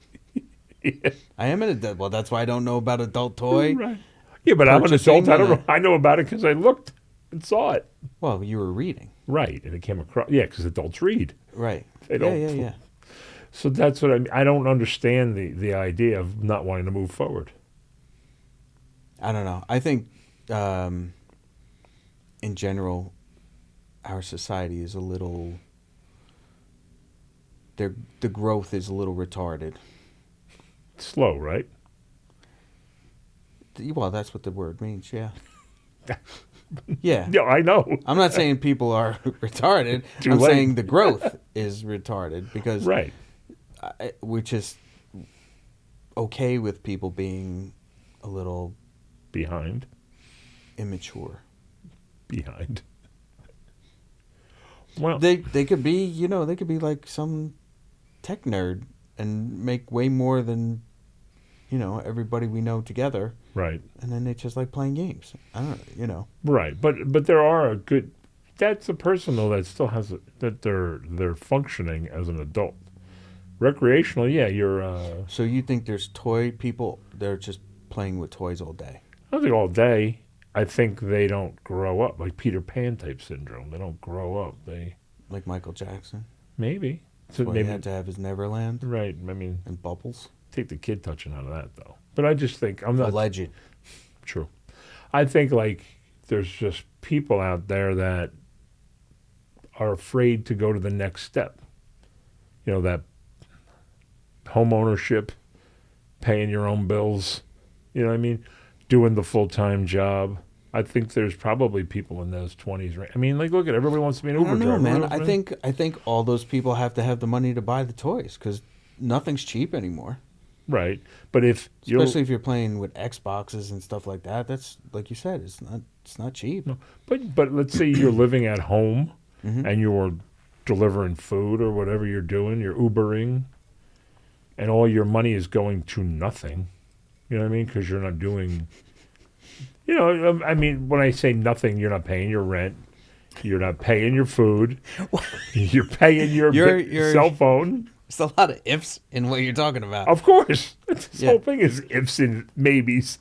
Yeah. I am an adult. Well, that's why I don't know about adult toy. Right. Yeah, but I'm an Purchasing adult. I don't and know. I know about it because I looked and saw it. Well, you were reading. Right, and it came across. Yeah, because adults read. Right. They don't. Yeah. So that's what I mean. I don't understand the idea of not wanting to move forward. I don't know. I think, in general, our society is a little. The growth is a little retarded. Slow, right? Well, that's what the word means. Yeah. Yeah. Yeah, I know. I'm not saying people are retarded. Too I'm late. saying the growth is retarded because Right. we're just okay with people being a little Behind. immature. Well, They could be, they could be like some tech nerd and make way more than, everybody we know together. right. And then they just like playing games. I don't know, Right, but there are a good. That's a person though that still has that they're functioning as an adult. Recreational, yeah, you're. So you think there's toy people? They're just playing with toys all day. I don't think all day. I think they don't grow up like Peter Pan type syndrome. They don't grow up. They Like Michael Jackson. maybe. That's So why maybe he had to have his Neverland right. I mean, and Bubbles. take the kid touching out of that though. But I just think I'm not Alleged. true. I think like there's just people out there that are afraid to go to the next step. That home ownership, paying your own bills, you know what I mean? Doing the full-time job. I think there's probably people in those 20s, right? I mean, like, look at everybody wants to be an I Uber don't know, driver. man. What else, I think all those people have to have the money to buy the toys because nothing's cheap anymore. Right. But if you're Especially if you're playing with Xboxes and stuff like that. That's like you said, it's not cheap. no, but let's say you're living at home Mhm. and you're delivering food or whatever you're doing, you're Ubering, and all your money is going to nothing. You know what I mean? Because you're not doing. I mean, when I say nothing, you're not paying your rent, you're not paying your food, you're paying your You're- cell phone. There's a lot of ifs in what you're talking about. Of course, this Yeah. whole thing is ifs and maybes.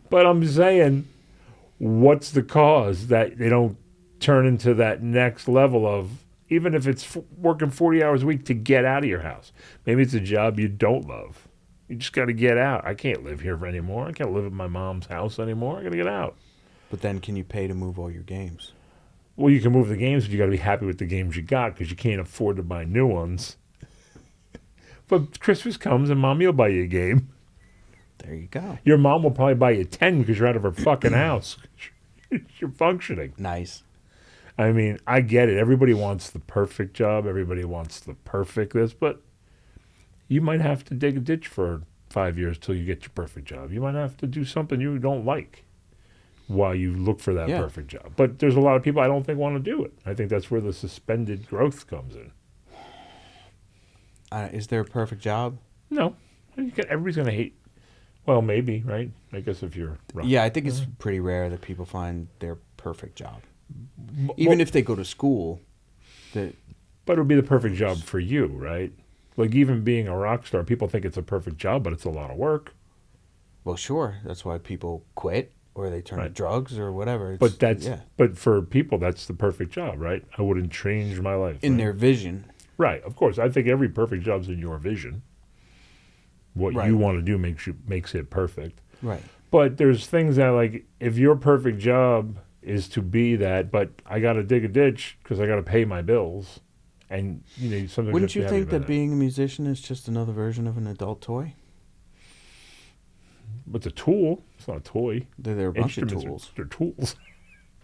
But I'm saying, what's the cause that they don't turn into that next level of, even if it's working 40 hours a week to get out of your house? Maybe it's a job you don't love. You just got to get out. I can't live here anymore. I can't live at my mom's house anymore. I got to get out. But then can you pay to move all your games? Well, you can move the games, but you got to be happy with the games you got because you can't afford to buy new ones. But Christmas comes and Mommy will buy you a game. There you go. Your mom will probably buy you 10 because you're out of her fucking house. You're functioning. Nice. I mean, I get it. Everybody wants the perfect job. Everybody wants the perfect this, but you might have to dig a ditch for 5 years till you get your perfect job. You might have to do something you don't like while you look for that perfect job. But there's a lot of people I don't think want to do it. I think that's where the suspended growth comes in. Is there a perfect job? No. Everybody's going to hate. Well, maybe, right? I guess if you're rough. Yeah, I think it's pretty rare that people find their perfect job. Even if they go to school. But it would be the perfect job for you, right? Like even being a rock star, people think it's a perfect job, but it's a lot of work. Well, sure. That's why people quit or they turn to drugs or whatever. But for people, that's the perfect job, right? I wouldn't change my life. In their vision. Right, of course. I think every perfect job's in your vision. What you want to do makes it perfect. Right. But there's things that, like, if your perfect job is to be that, but I got to dig a ditch because I got to pay my bills, and sometimes. Wouldn't you think that being a musician is just another version of an adult toy? It's a tool. It's not a toy. They're a bunch of tools. They're tools.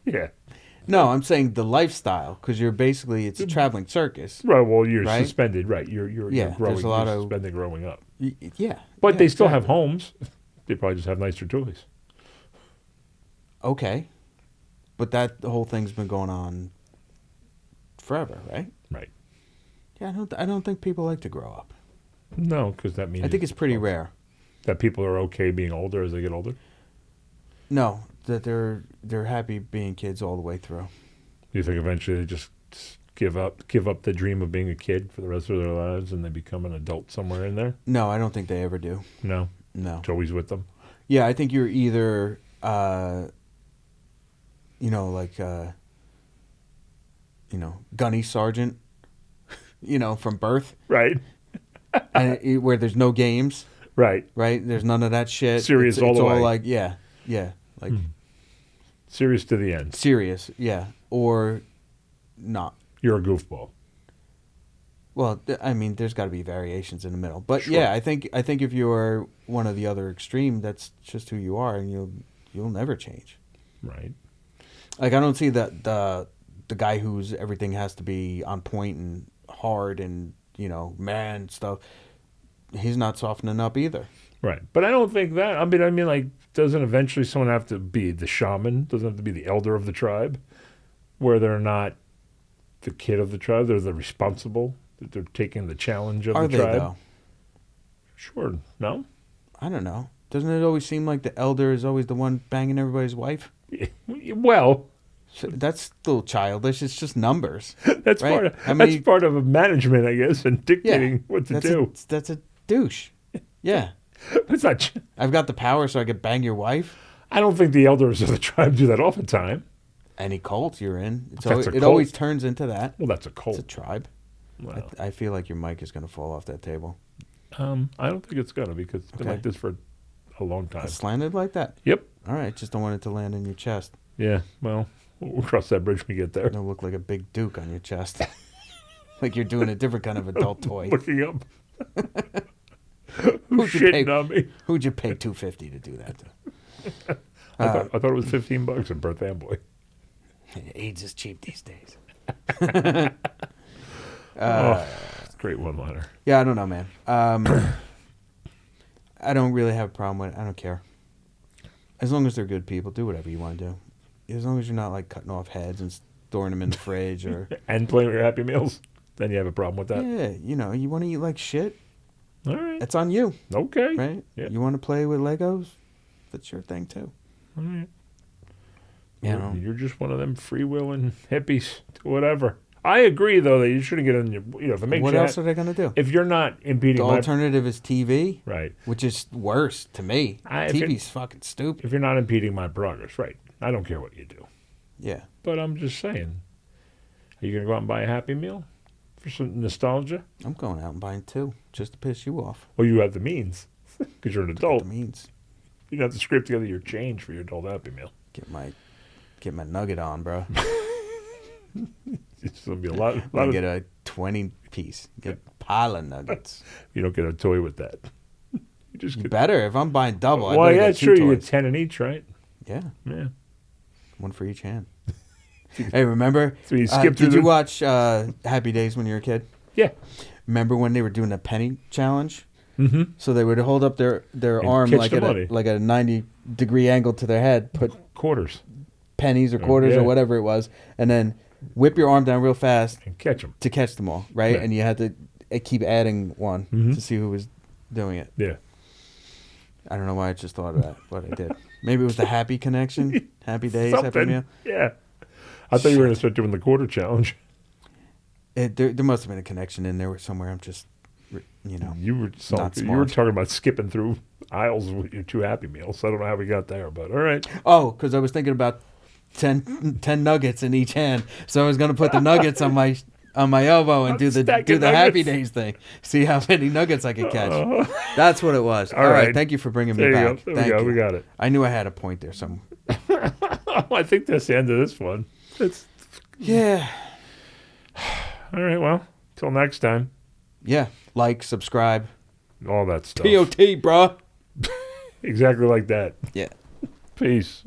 Yeah. No, I'm saying the lifestyle, because it's a traveling circus. Right. Well, you're suspended. Right. You're growing. There's a lot you're suspended growing up. Yeah. But they still have homes. They probably just have nicer toys. Okay. But the whole thing's been going on forever, right? Right. Yeah, I don't think people like to grow up. No, because that means I think it's pretty rare that people are okay being older as they get older. No, that they're happy being kids all the way through. Do you think eventually they just give up the dream of being a kid for the rest of their lives and they become an adult somewhere in there? No, I don't think they ever do. No. It's always with them. Yeah, I think you're either gunny sergeant, from birth. Right. And where there's no games. Right. Right? There's none of that shit. Serious all the way. It's all like, yeah. Like serious to the end. Serious, yeah. Or not. You're a goofball. Well, I mean, there's got to be variations in the middle. But sure. yeah, I think if you're one of the other extreme, that's just who you are, and you'll never change. Right. Like, I don't see the guy who's everything has to be on point and hard and man stuff. He's not softening up either. Right. But I don't think that. I mean, like, doesn't eventually someone have to be the shaman? Doesn't have to be the elder of the tribe, where they're not the kid of the tribe. They're the responsible. They're taking the challenge of the tribe. Are they, though? Sure. No? I don't know. Doesn't it always seem like the elder is always the one banging everybody's wife? Well, that's a little childish. It's just numbers. That's right? That's part of management, I guess, and dictating what to do. That's a douche. Yeah. It's not. I've got the power, so I could bang your wife. I don't think the elders of the tribe do that all the time. Any cult you're in, it always turns into that. Well, that's a cult. It's a tribe. Well, I feel like your mic is going to fall off that table. I don't think it's going to, because it's been like this for a long time. It's slanted like that? Yep. All right, just don't want it to land in your chest. Yeah, well, we'll cross that bridge when we get there. It'll look like a big duke on your chest. Like you're doing a different kind of adult toy. Looking up. Who's shitting on me? Who'd you pay $250 to do that to? I thought it was $15 in Birth Amboy. AIDS is cheap these days. It's a great one-liner. Yeah, I don't know, man. I don't really have a problem with it. I don't care. As long as they're good people, do whatever you want to do. As long as you're not like cutting off heads and storing them in the fridge or and playing with your Happy Meals, then you have a problem with that. Yeah, you want to eat like shit. All right, it's on you. Okay, right? Yeah. You want to play with Legos? That's your thing too. All right. You're just one of them free-willing hippies to whatever. I agree, though, that you shouldn't get in your. If it makes what else are they going to do? If you're not impeding, the alternative is TV, right? Which is worse to me. TV's fucking stupid. If you're not impeding my progress, right? I don't care what you do. Yeah, but I'm just saying. Are you going to go out and buy a Happy Meal for some nostalgia? I'm going out and buying 2 just to piss you off. Well, you have the means because you're an adult. The means. You have to scrape together your change for your adult Happy Meal. Get my nugget on, bro. It's gonna be a lot. Get a 20 piece. Get a pile of nuggets. You don't get a toy with that. You just You get, better. If I'm buying double, I well, better yeah, get two sure. You get toys. 10 in each, right? Yeah, Yeah. one for each hand. Hey, remember? So you skip through did you watch Happy Days when you were a kid? Yeah. Remember when they were doing a penny challenge? Mm-hmm. So they would hold up their And arm catch like the at money. a 90-degree angle to their head, put Quarters. pennies or quarters yeah. or whatever it was, and then whip your arm down real fast And catch them. to catch them all, right? Yeah. And you had to keep adding one Mhm. to see who was doing it. Yeah. I don't know why I just thought of that, but I did. Maybe it was the happy connection, happy days, happy Something. meal. Yeah. I thought you were going to start doing the quarter challenge. There must have been a connection in there somewhere. I'm just, you know, You were Not you were smart. talking about skipping through aisles with your 2 Happy Meals. I don't know how we got there, but all right. Oh, because I was thinking about 10 nuggets in each hand, so I was going to put the nuggets on my elbow and do the Stacking Happy nuggets. Days thing. See how many nuggets I could catch. Uh, That's what it was. All All right. right. Thank you for bringing me there you back. go. There Thank we go. you. We got it. I knew I had a point there somewhere. I think that's the end of this one. It's Yeah. all right. Well, till next time. Yeah. Like, subscribe. All that stuff. TOT, bruh. Exactly like that. Yeah. Peace.